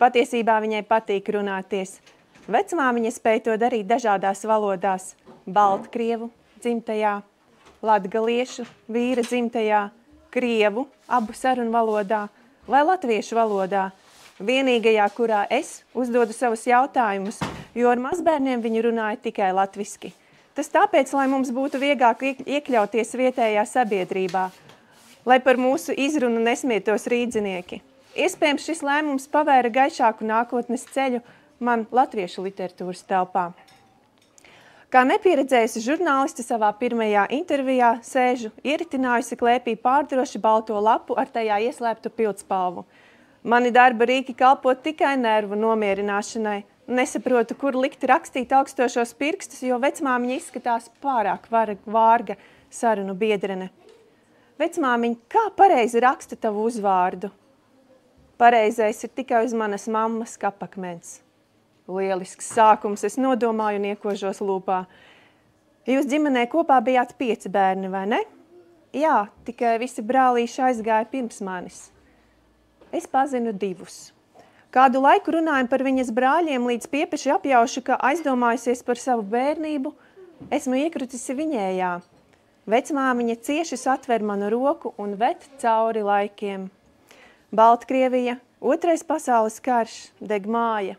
Patiesībā viņai patīk runāties. Vecmāmiņa spēja to darīt dažādās valodās. Baltkrievu dzimtajā, latgaliešu vīra dzimtajā, krievu abu sarunu valodā vai latviešu valodā. Vienīgajā, kurā es uzdodu savus jautājumus, jo ar mazbērniem viņi runāja tikai latviski. Tas tāpēc, lai mums būtu vieglāk iekļauties vietējā sabiedrībā, lai par mūsu izrunu nesmietos rīdzinieki. Iespējams, šis lēmums pavēra gaišāku nākotnes ceļu man latviešu literatūras telpā. Kā nepieredzējusi žurnāliste savā pirmajā intervijā sēžu, ieritinājusi klēpī pārdroši balto lapu ar tajā ieslēptu pildspalvu. Mani darba rīki kalpo tikai nervu nomierināšanai. Nesaprotu, kur likt rakstīt augstošos pirkstus, jo vecmāmiņa izskatās pārāk vārga sarunu biedrene. Vecmāmiņa, kā pareizi raksta tavu uzvārdu? Pareizais ir tikai uz manas mammas kapakmens. Lielisks sākums, es nodomāju un iekožos lūpā. Jūs ģimenē kopā bijāt 5 bērni, vai ne? Jā, tikai visi brālīši aizgāja pirms manis. Es pazinu 2. Kādu laiku runājam par viņas brāļiem, līdz piepeši apjaušu, ka aizdomājusies par savu bērnību, esmu iekrutusi viņējā. Vecmāmiņa cieši satver manu roku un ved cauri laikiem. Baltkrievija, 2. pasaules karš, deg māja.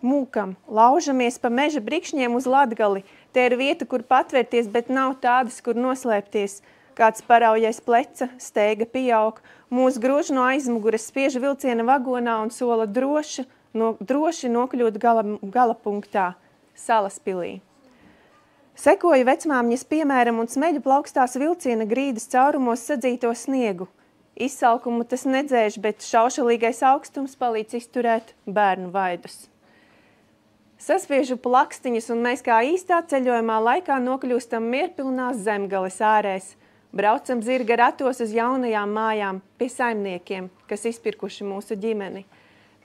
Mūkam, laužamies pa meža brikšņiem uz Latgali. Te ir vieta, kur patvērties, bet nav tādas, kur noslēpties. Kāds paraujais pleca, steiga pieaug, mūs grūž no aizmuguras, spiež vilciena vagonā un sola droši nokļūt gala punktā, Salaspilī. Sekoju vecmāmiņas piemēram un smeļu plaukstās vilciena grīdas caurumos sadzīto sniegu. Izsalkumu tas nedzēš, bet šaušalīgais augstums palīdz izturēt bērnu vaidus. Saspiežu plakstiņus un mēs kā īstā ceļojumā laikā nokļūstam mierpilnās Zemgales ārēs. Braucam zirga ratos uz jaunajām mājām pie saimniekiem, kas izpirkuši mūsu ģimeni.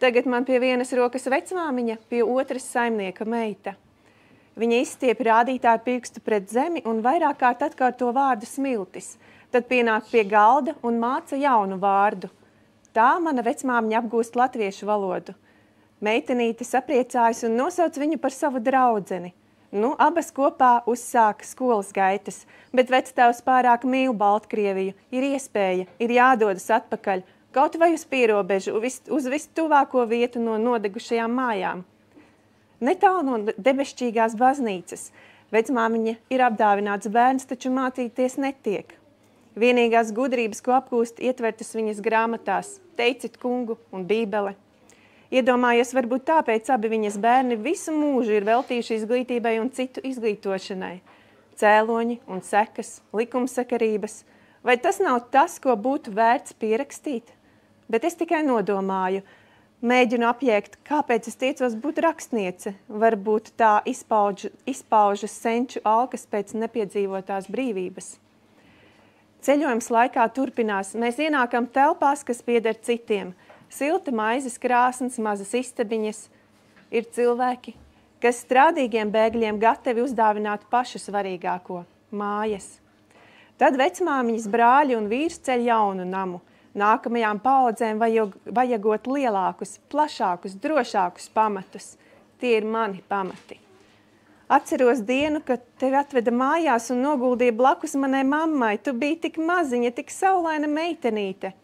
Tagad man pie vienas rokas vecmāmiņa, pie otras saimnieka meita. Viņa izstiep rādītāju pirkstu pret zemi un vairāk kārt atkārto vārdu smiltis. Tad pienāk pie galda un māca jaunu vārdu. Tā mana vecmāmiņa apgūst latviešu valodu. Meitenīte sapriecājas un nosauc viņu par savu draudzeni. Nu, abas kopā uzsāka skolas gaitas, bet vectēvs pārāk mīl Baltkrieviju. Ir iespēja, ir jādodas atpakaļ, kaut vai uz pierobežu, uz vistuvāko vietu no nodegušajām mājām. Netālu no debešķīgās baznīcas. Vecmāmiņa ir apdāvināts bērns, taču mācīties netiek. Vienīgās gudrības, ko apgūst, ietvertas viņas grāmatās Teicit kungu un Bībele. Iedomājies, varbūt tāpēc abi viņas bērni visu mūžu ir veltījuši izglītībai un citu izglītošanai. Cēloņi un sekas, likumsakarības. Vai tas nav tas, ko būtu vērts pierakstīt? Bet es tikai nodomāju, mēģinu apjēgt, kāpēc es tiecos būt rakstniece. Varbūt tā izpaužas senču alkas pēc nepiedzīvotās brīvības. Ceļojums laikā turpinās. Mēs ienākam telpās, kas pieder citiem. Silta maizes krāsnes, mazas istabiņas. Ir cilvēki, kas strādīgiem bēgļiem gatavi uzdāvināt pašu svarīgāko – mājas. Tad vecmāmiņas brāļi un vīrs ceļ jaunu namu. Nākamajām paaudzēm vajagot lielākus, plašākus, drošākus pamatus. Tie ir mani pamati. Atceros dienu, kad tevi atveda mājās un noguldīja blakus manai mammai. Tu biji tik maziņa, tik saulaina meitenīte.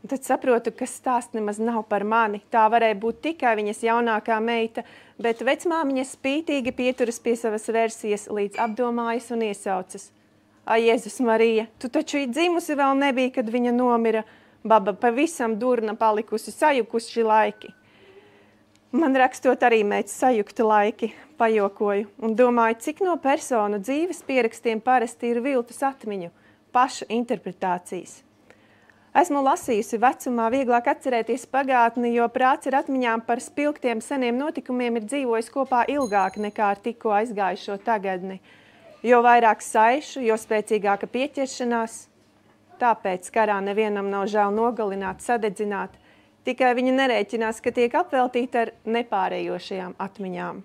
Un tad saprotu, ka stāsts nemaz nav par mani. Tā varēja būt tikai viņas jaunākā meita, bet vecmāmiņa spītīgi pieturas pie savas versijas, līdz apdomājas un iesaucas. Ai, Jēzus Marija, tu taču dzimusi vēl nebija, kad viņa nomira. Baba pavisam durna palikusi, sajukuši laiki. Man rakstot arī mēdz sajukti laiki, pajokoju, un domāju, cik no personu dzīves pierakstiem parasti ir viltus atmiņu, pašu interpretācijas. Esmu lasījusi vecumā vieglāk atcerēties pagātni, jo prāts ar atmiņām par spilgtiem seniem notikumiem ir dzīvojis kopā ilgāk nekā ar tikko aizgājušo tagadni. Jo vairāk saišu, jo spēcīgāka pieķeršanās. Tāpēc karā nevienam nav žēl nogalināt, sadedzināt. Tikai viņi nerēķinās, ka tiek apveltīta ar nepārējošajām atmiņām.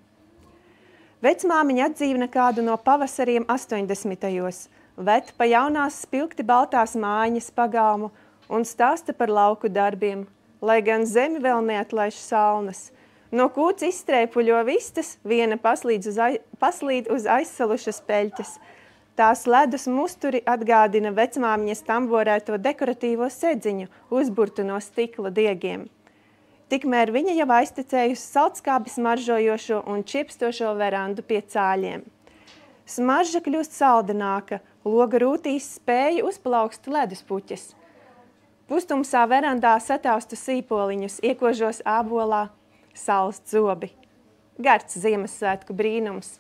Vecmāmiņa atdzīvina kādu no pavasariem 80. Ved pa jaunās spilgti baltās mājiņas pagalmu un stāsta par lauku darbiem, lai gan zemi vēl neatlaiž salnas. No kūts izstrēpuļo vistas, viena paslīd uz aizsalušas peļķes. Tās ledus musturi atgādina vecmāmiņas tamborēto dekoratīvo sedziņu, uzburtu no stikla diegiem. Tikmēr viņa jau aiztecējusi saltskābi smaržojošo un čiepstošo verandu pie cāļiem. Smarža kļūst saldenāka, loga rūtīs spēja uzplaukst ledus puķes. Pustumsā verandā sataustu sīpoliņus, iekožos ābolā, saules zobi. Gards Ziemassvētku brīnums.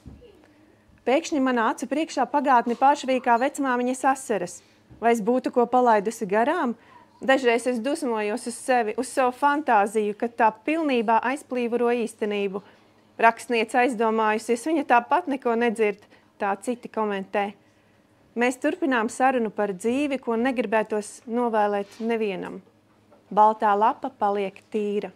Pēkšņi manā acu priekšā pagātni pāršvīja kā vecmāmiņas asaras. Vai es būtu ko palaidusi garām? Dažreiz es dusmojos uz sevi, uz savu fantāziju, kad tā pilnībā aizplīvuro īstenību. Rakstniece aizdomājusies, viņa tāpat neko nedzird, tā citi komentē. Mēs turpinām sarunu par dzīvi, ko negribētos novēlēt nevienam. Baltā lapa paliek tīra.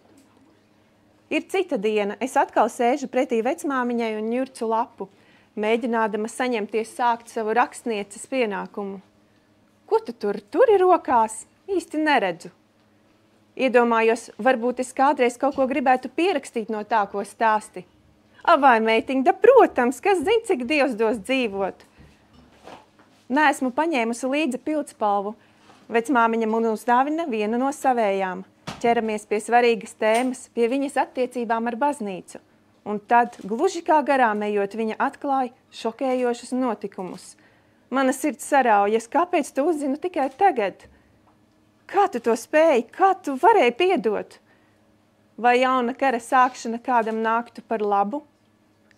Ir cita diena. Es atkal sēžu pretī vecmāmiņai un ņurcu lapu, mēģinādama saņemties sākt savu rakstnieces pienākumu. Ko tu tur ir rokās? Īsti neredzu. Iedomājos, varbūt es kādreiz kaut ko gribētu pierakstīt no tā, ko stāsti. Vai, meitiņ, da protams, kas zina, cik Dievs dos dzīvot. Neesmu paņēmusi līdzi pildspalvu. Vecmāmiņa man uzdāvina vienu no savējām. Ķeramies pie svarīgas tēmas, pie viņas attiecībām ar baznīcu. Un tad, gluži kā garām ejot, viņa atklāja šokējošus notikumus. Mana sirds saraujas, kāpēc tu uzzinu tikai tagad? Kā tu to spēji? Kā tu varēji piedot? Vai jauna kara sākšana kādam nāktu par labu?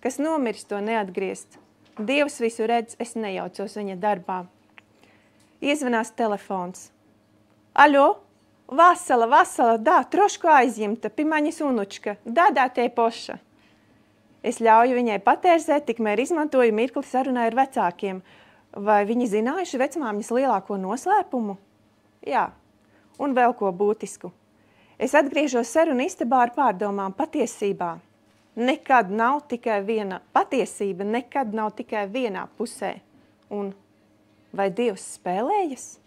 Kas nomirst, to neatgriezt. Dievs visu redz, es nejaucos viņa darbā. Iezvanās telefons. Aļo, vasala, da, trošku aizjimta, pimaņas unučka, da, te poša. Es ļauju viņai patērzēt, tikmēr izmantoju mirkli sarunai ar vecākiem. Vai viņi zinājuši vecmāmiņas lielāko noslēpumu? Jā, un vēl ko būtisku. Es atgriežos sarunu istabā ar pārdomām patiesībā. Nekad nav tikai viena patiesība, nekad nav tikai vienā pusē. Un vai Dievs spēlējas?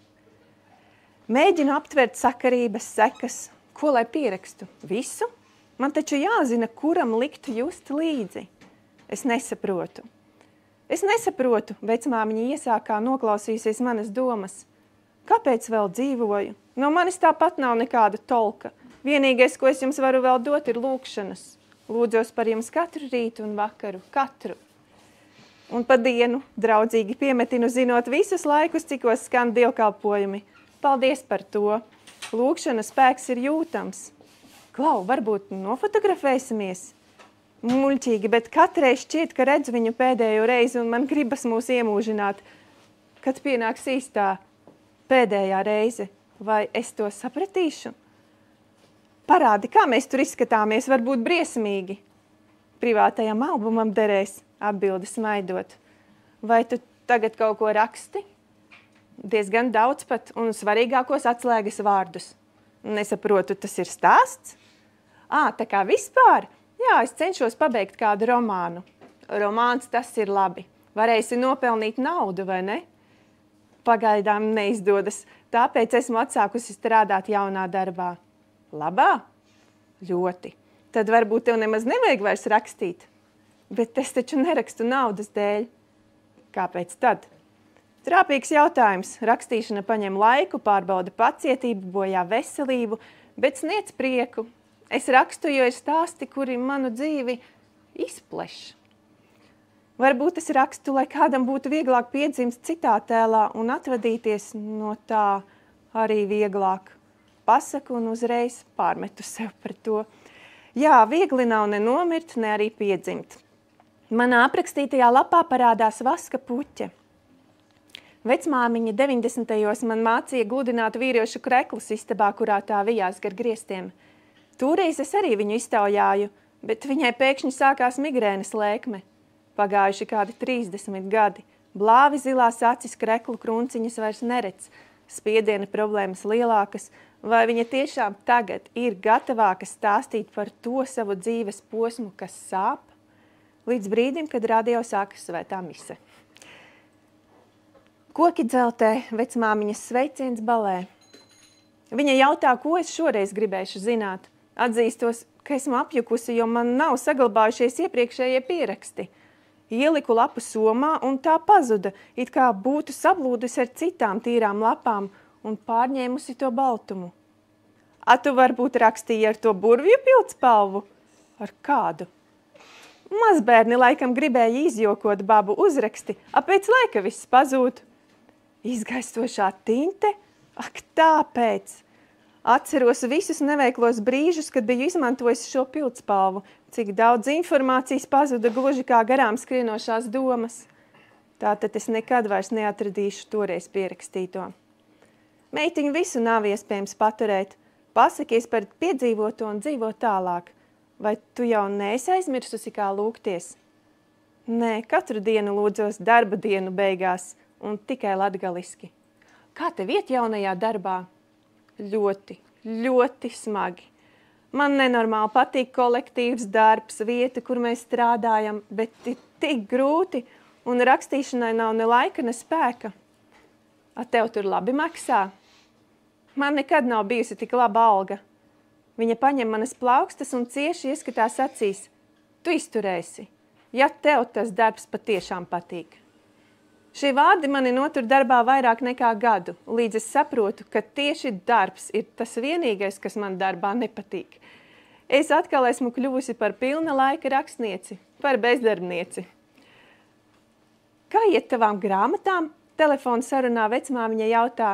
Mēģinu aptvert sakarības, sekas, ko lai pierakstu? Visu? Man taču jāzina, kuram likt just līdzi. Es nesaprotu. Vecmāmiņa iesākā noklausījusies manas domas. Kāpēc vēl dzīvoju? No manis tāpat nav nekāda tolka. Vienīgais, ko es jums varu vēl dot, ir lūkšanas. Lūdzos par jums katru rītu un vakaru, katru. Un pa dienu draudzīgi piemetinu, zinot visus laikus, cikos skan dievkalpojumi. Paldies par to. Lūkšana spēks ir jūtams. Klau, varbūt nofotografēsimies? Muļķīgi, bet katreiz šķiet, ka redzu viņu pēdējo reizi un man gribas mūs iemūžināt. Kad pienāks īstā pēdējā reize, vai es to sapratīšu? Parādi, kā mēs tur izskatāmies, varbūt briesmīgi. Privātajam albumam derēs, atbildi smaidot. Vai tu tagad kaut ko raksti? Diezgan daudz pat un svarīgākos atslēgas vārdus. Nesaprotu, tas ir stāsts? Tā kā vispār? Jā, es cenšos pabeigt kādu romānu. Romāns tas ir labi. Varēsi nopelnīt naudu, vai ne? Pagaidām neizdodas, tāpēc esmu atsākusi strādāt jaunā darbā. Labā? Ļoti. Tad varbūt tev nemaz nevajag vairs rakstīt. Bet es taču nerakstu naudas dēļ. Kāpēc tad? Trāpīgs jautājums. Rakstīšana paņem laiku, pārbauda pacietību, bojā veselību, bet sniedz prieku. Es rakstu, jo ir stāsti, kuri manu dzīvi izpleš. Varbūt es rakstu, lai kādam būtu vieglāk piedzimst citā tēlā un atvadīties no tā arī vieglāk. Pasaku un uzreiz pārmetu sev par to. Jā, viegli nav ne nomirt, ne arī piedzimt. Manā aprakstītajā lapā parādās vaska puķe. Vecmāmiņa 90. man mācīja gludināt vīriešu kreklus istabā, kurā tā vijās gar griestiem. Toreiz es arī viņu iztaujāju, bet viņai pēkšņi sākās migrēnas lēkme. Pagājuši kādi 30 gadi. Blāvi zilās acis, kreklu krunciņas vairs neredz. Spiediena problēmas lielākas. Vai viņa tiešām tagad ir gatavāka stāstīt par to savu dzīves posmu, kas sāp? Līdz brīdim, kad radio sākas svētā mise. Koki dzeltē, vecmāmiņas sveiciens balē. Viņa jautā, ko es šoreiz gribēšu zināt. Atzīstos, ka esmu apjukusi, jo man nav saglabājušies iepriekšējie pieraksti. Ieliku lapu somā un tā pazuda, it kā būtu sablūdusi ar citām tīrām lapām un pārņēmusi to baltumu. Tu varbūt rakstīji ar to burvju pildspalvu? Ar kādu? Mazbērni laikam gribēja izjokot babu uzraksti, pēc laika viss pazūd. Izgaistošā tinte? Ak, tāpēc! Atceros visus neveiklos brīžus, kad biju izmantojis šo pildspalvu, cik daudz informācijas pazuda gluži kā garām skrienošās domas. Tātad es nekad vairs neatradīšu toreiz pierakstīto. Meitiņu visu nav iespējams paturēt. Pasakies par piedzīvoto un dzīvo tālāk. Vai tu jau neesi aizmirsusi, kā lūgties? Nē, katru dienu lūdzos darba dienu beigās un tikai latgaliski. Kā tev iet jaunajā darbā? Ļoti, ļoti smagi. Man nenormāli patīk kolektīvs darbs, vieta, kur mēs strādājam, bet ir tik grūti un rakstīšanai nav ne laika, ne spēka. Tev tur labi maksā? Man nekad nav bijusi tik laba alga. Viņa paņem manas plaukstas un cieši ieskatās acīs. Tu izturēsi, ja tev tas darbs patiešām patīk. Šie vārdi mani notur darbā vairāk nekā gadu, līdz es saprotu, ka tieši darbs ir tas vienīgais, kas man darbā nepatīk. Es atkal esmu kļuvusi par pilna laika rakstnieci, par bezdarbnieci. Kā iet tavām grāmatām? Telefona sarunā vecmāmiņa jautā.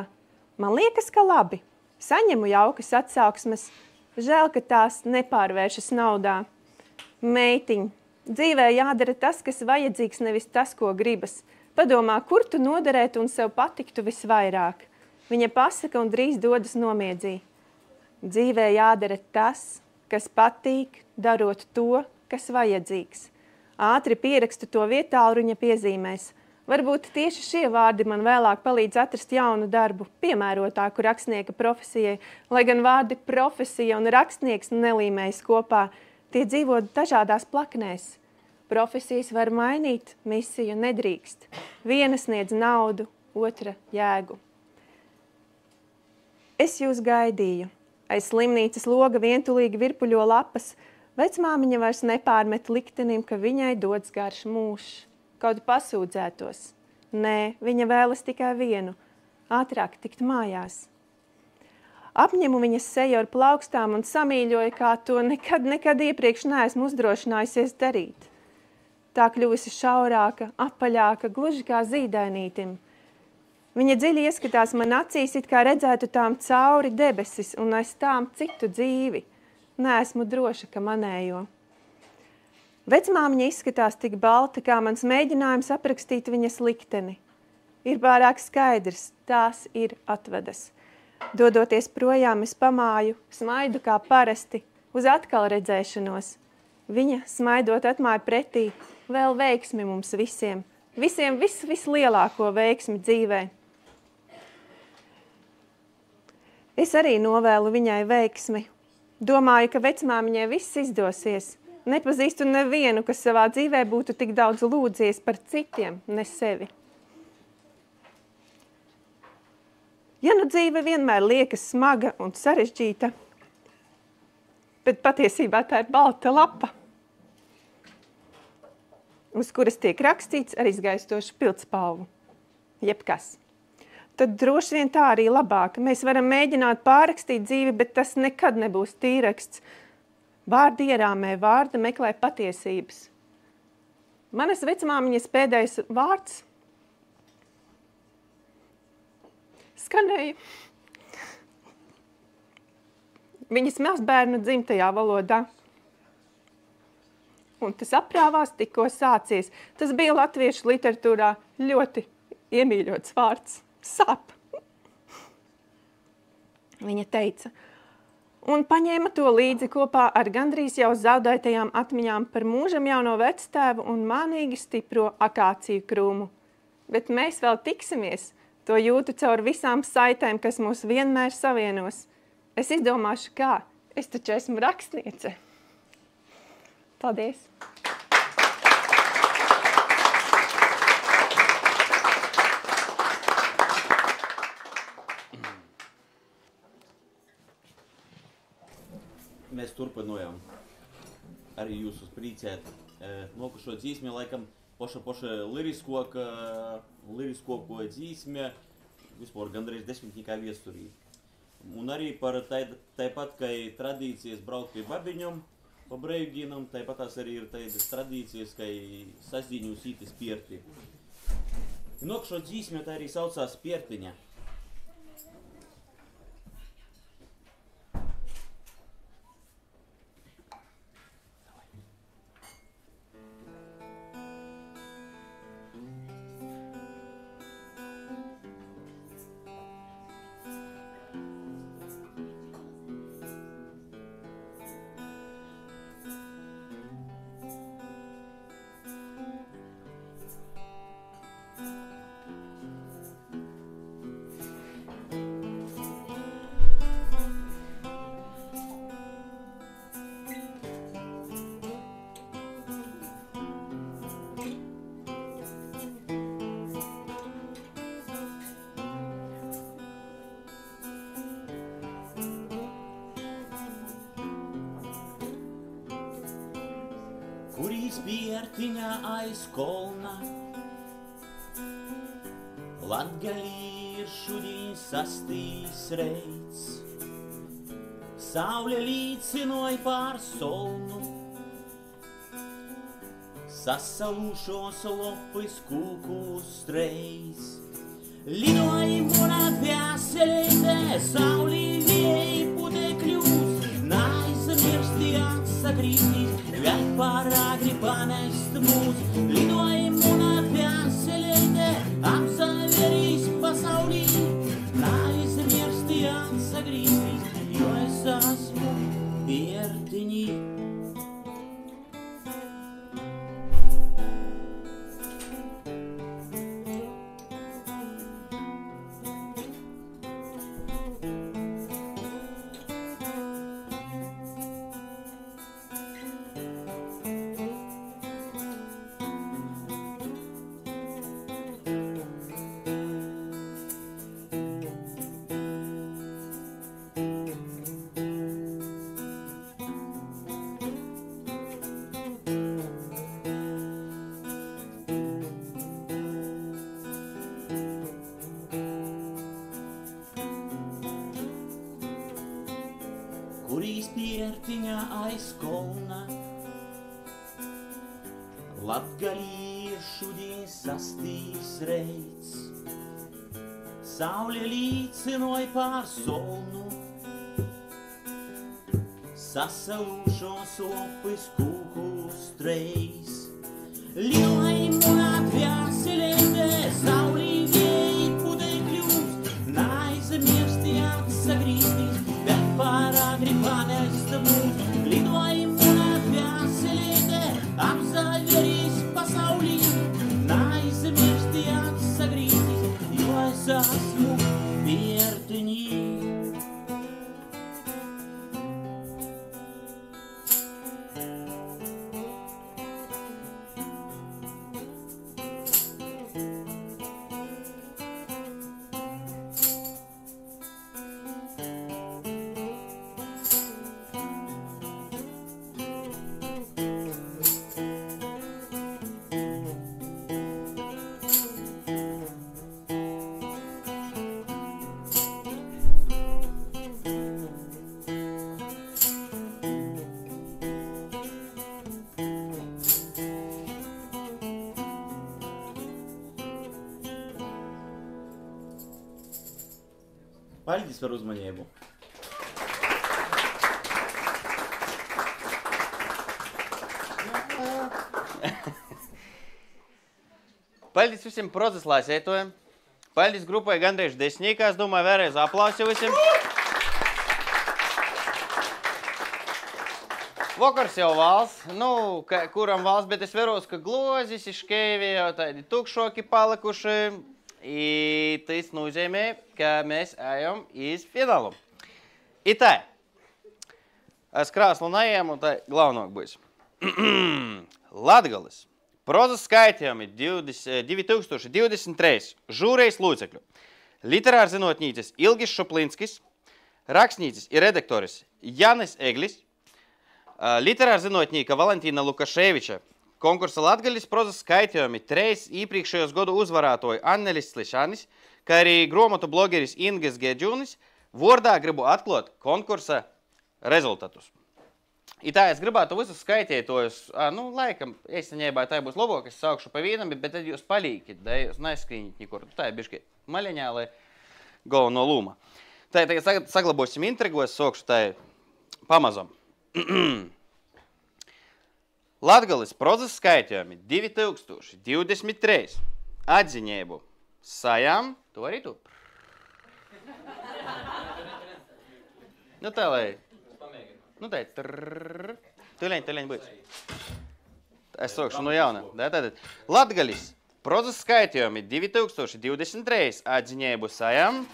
Man liekas, ka labi. Saņemu jaukas atsauksmes. Žēl, ka tās nepārvēršas naudā. Meitiņ, dzīvē jādara tas, kas vajadzīgs, nevis tas, ko gribas. Padomā, kur tu noderētu un sev patiktu visvairāk. Viņa pasaka un drīz dodas nomiedzī. Dzīvē jādara tas, kas patīk, darot to, kas vajadzīgs. Ātri pierakstu to vietāluruņa piezīmēs. Varbūt tieši šie vārdi man vēlāk palīdz atrast jaunu darbu, piemērotāku rakstnieka profesijai, lai gan vārdi profesija un rakstnieks nelīmējas kopā, tie dzīvo dažādās plaknēs. Profesijas var mainīt, misiju nedrīkst. Viena sniedz naudu, otra jēgu. Es jūs gaidīju. Aiz slimnīcas loga vientulīgi virpuļo lapas. Vecmāmiņa vairs nepārmet liktenim, ka viņai dots garš mūžs. Kaut pasūdzētos. Nē, viņa vēlas tikai vienu – ātrāk tikt mājās. Apņemu viņas seju ar plaukstām un samīļoju, kā to nekad iepriekš neesmu uzdrošinājusies darīt. Tā kļuvusi šaurāka, apaļāka, gluži kā zīdainītim. Viņa dziļi ieskatās man acīs, it kā redzētu tām cauri debesis un aiz tām citu dzīvi. Neesmu droša, ka manējo. Vecmāmiņa izskatās tik balta, kā mans mēģinājums aprakstīt viņas likteni. Ir pārāk skaidrs, tās ir atvedas. Dodoties projām, es pamāju, smaidu kā parasti, uz atkal redzēšanos. Viņa, smaidot, atmāja pretī, vēl veiksmi mums visiem. Visiem vislielāko veiksmi dzīvē. Es arī novēlu viņai veiksmi. Domāju, ka vecmāmiņai viss izdosies. Nepazīstu nevienu, kas savā dzīvē būtu tik daudz lūdzies par citiem, ne sevi. Ja nu dzīve vienmēr liekas smaga un sarežģīta, bet patiesībā tā ir balta lapa, uz kuras tiek rakstīts ar izgaistošu pildspalvu, jebkas. Tad droši vien tā arī labāk. Mēs varam mēģināt pārrakstīt dzīvi, bet tas nekad nebūs tīraksts. Vārdi ierāmē, vārda meklē patiesības. Manas vecmāmiņas pēdējais vārds skanēja viņas mazbērnu dzimtajā valodā. Un tas aprāvās tikko sācies. Tas bija latviešu literatūrā ļoti iemīļots vārds – sāp. Viņa teica, un paņēma to līdzi kopā ar gandrīz jau zaudētajām atmiņām par mūžam jauno vectēvu un mānīgi stipro akāciju krūmu. Bet mēs vēl tiksimies, to jūtu caur visām saitēm, kas mūs vienmēr savienos. Es izdomāšu, kā. Es taču esmu rakstniece. Paldies! Mēs turpinājām arī jūs uzpriecēt. Nokušo dzīsmi, laikam, poša liriskoko dzīsmi, vispār gandrīz desmitnikā viesturī. Un arī par tāpat, ka tradīcijas braukt pie babiņom, pa breivgīnam, tāpat tās arī ir tādas tradīcijas, ka sasdīņus ītis pierti. Nokušo dzīsmi tā arī saucās piertiņa. Kurīs piertiņā aiz kolna, Latgalī ir šudiņ sastīs reids. Saule līcinoj pār solnu, sasalūšos lopis kūku streiz. Lidoj mūna dvēseleite, saulī vėjai putekļūs, neaizmirsti atsakrītīs, vēl paragri pamest mūs. Lidoj mūna dvēseleite, apsaverīs pasaulī, neaizmirsti atsakrītīs, jo es esmu piertiņī. aiz kolna. Latgaliešu dien sastīs reids. Saule līcinoja pār solnu. Sasalūšos lopis kūkus treis. Ļoimuna dvēselēte saulīgēji pudekļūs. Naizamirsti atsagrīstīs, bet pāragri pamesta mūs. Lidojumuna dvēselēte apzaļverīs pasaulī. Naizamirsti atsagrīstīs, jo es esmu viertiņī. Paldies par uzmanību. Paldies visiem procesa laisētojiem. Paldies grupai gandrīz desmitniekā. Es domāju, vēlreiz aplausi visiem. Vakars jau valsts, kuram valsts, bet es veros, ka glozis ir škēvi, jau tādi tukšoki palikuši. I tas nozīmē, ka mēs ejam iz finālu. I tā, es krāslu neejam, un tā galvenāk būs. Latgales prozas skaitījumi 2023 žūrejas lūdzekļu. Literārs zinotnīcis Ilgis Šuplinskis, rakstnīcis ir redaktoris Janis Eglis, literārs zinotnīka Valentīna Lukaševiča, konkursa Latgaļas prozas skaitījumi 3 iepriekšējos godu uzvarātoju Annelis Slišanis, kā arī grāmatu blogeris Ingas Gedžunis, vārdā gribu atklāt konkursa rezultatus. I tā es gribētu visus skaitītojus, laikam, īstenībā tā būs labāk, es saukšu pa vienam, bet tad jūs palīkit, da jūs neskrīnit nikur. Tā ir bišķi maļaņā, lai galveno lūma. Tā tagad saglabosim intrigu, es saukšu tā pamazam. Latgales prozas skaitījumi 2023 atziņēbu sajām, to arī tu. Tā lai, tā tuļeņ būs. Es saukšu no jauna. Latgales prozas skaitījumi 2023 atziņēbu sajām,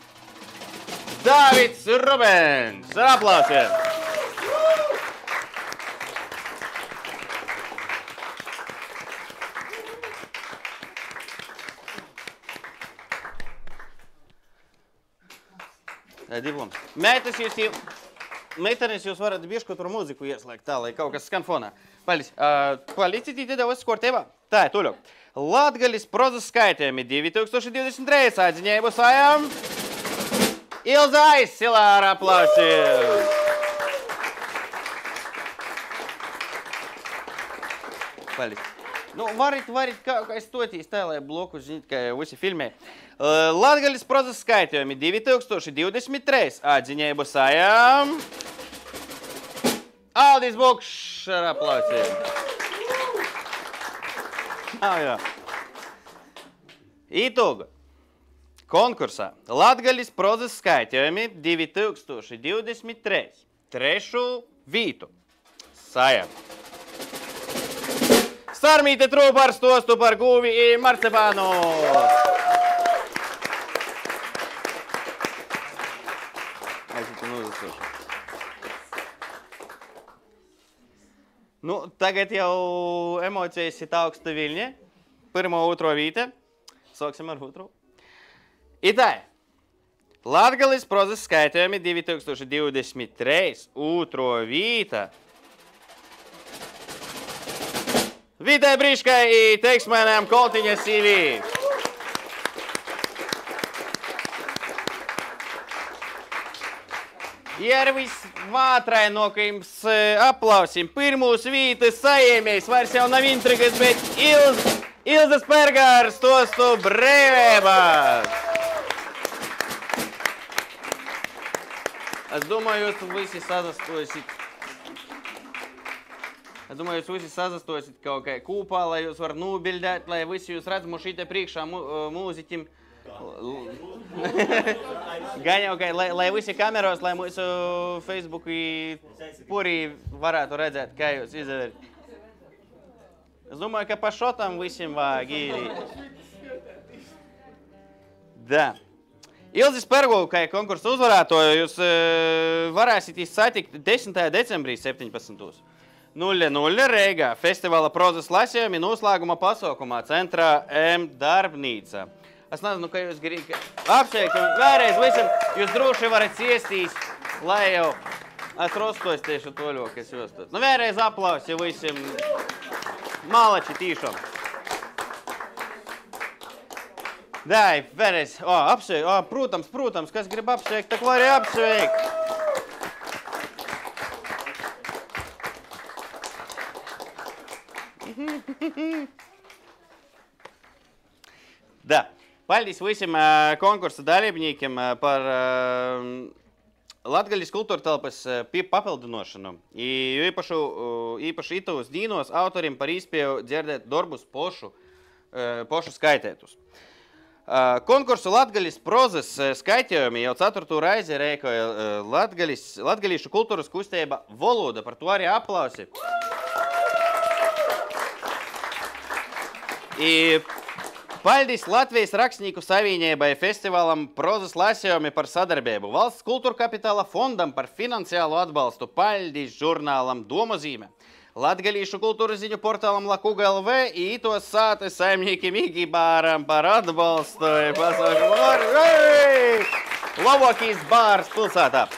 Dāvids Rubens. Ar aplausiem! Diploms. Meitenes jūs varat bišķi tur mūziku ieslēgt tā, lai kaut kas skan fonā. Paldies. Palicitī tad viss kārtībā. Tā, tuļok. Latgales prozas skaitījumi 2023 atziņēbu sajām. Ilza Aizsilā ar aplausiem. Paldies. Varit kā stotīs tā, lai bloku zinīt, kā visi filmē. Latgales prozas skaitījumi 2023 atziņēbu sajām. Aldis Bukšs ar aplausiem. Itūga. Konkursā Latgales prozas skaitījumi 2023 trešu vītu sajām. Sarmīte trūpa ar stostu par guvi i marcepānu. Tagad jau emocijas ir augsta viļņa. Pirmo, otro vīte. Sāksim ar otro. I tā. Latgales prozas skaitījumi 2023 otro vīta. Vitai Briškai i teiksmēnām Koltiņa CV. Ir visvātrainokajums aplausim. Pirmūs vītas sajiemējs, vairs jau nav intrigas, bet Ilzas Pergārs tostu brīvībā. Es domāju, jūs visi sazastosit kaut kā kūpā, lai jūs var nubildēt, lai visi jūs redz šite priekšā mūziķim. Gan jau, lai visi kameros, lai mūsu Facebooku purī varētu redzēt, kā jūs izdarīt. Es domāju, ka pa šotam visiem vajag īrīt. Da. Ilzis Pergu, kā konkursu uzvarētoju, jūs varēsit satikt 10. decembrī 17:00 Reigā festivāla prozas lasījumi noslēguma pasaukumā centrā M darbnīca. Es nezinu, ka jūs grib apsveikt un vēlreiz visam, jūs droši varat ciestīs, lai jau atrostos tieši toļo, kas jūs tad. Nu, vēlreiz aplausi visam malači tīšom. Dai, vēlreiz, apsveikt, protams, kas grib apsveikt, tak var arī apsveikt. Da, paldies visiem konkursa dalībniekiem par Latgaļas kultūra telpas papildinošanu. Jo īpaši itos dīnos autorim par īspēju dzirdēt darbus pošu skaitētus. Konkursu Latgaļas prozas skaitījumi jau 4. raizi rēkoja Latgaļīšu kultūras kusteiba Voloda. Par to arī aplausi. Paldies Latvijas rakstnieku savienībai festivālam prozas lasījumi par sadarbību, Valsts kultūra kapitāla fondam par finansiālu atbalstu, paldies žurnālam Domozīme, Latgalīšu kultūras ziņu portālam Lakuga LV i tos sātes saimniekiem Igibāram par atbalstu. Labākais bārs pilsētā.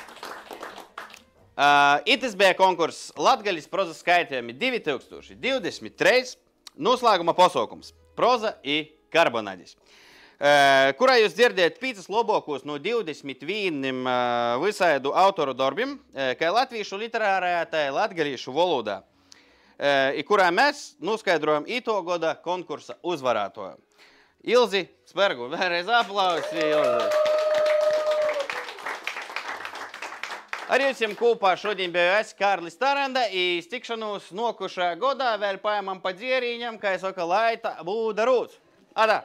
Itis bija konkurss Latgaļas prozas skaitījumi 2023. Noslēguma pasaukums Proza i Karbonadis, kurā jūs dzirdējat 5 labākos no 21 visādu autoru darbiem, kā latviešu literārajā, tā latgalīšu valodā, kurā mēs noskaidrojam ito goda konkursa uzvarētoju. Ilzi Spergu, vēlreiz aplausi, Ilzi. Ar jums kopā šodien biju es, Kārlis Taranda, i stikšanos nokušā godā vēl paimam pa dzieriņam, kā saka, laita būda rūts. Adā!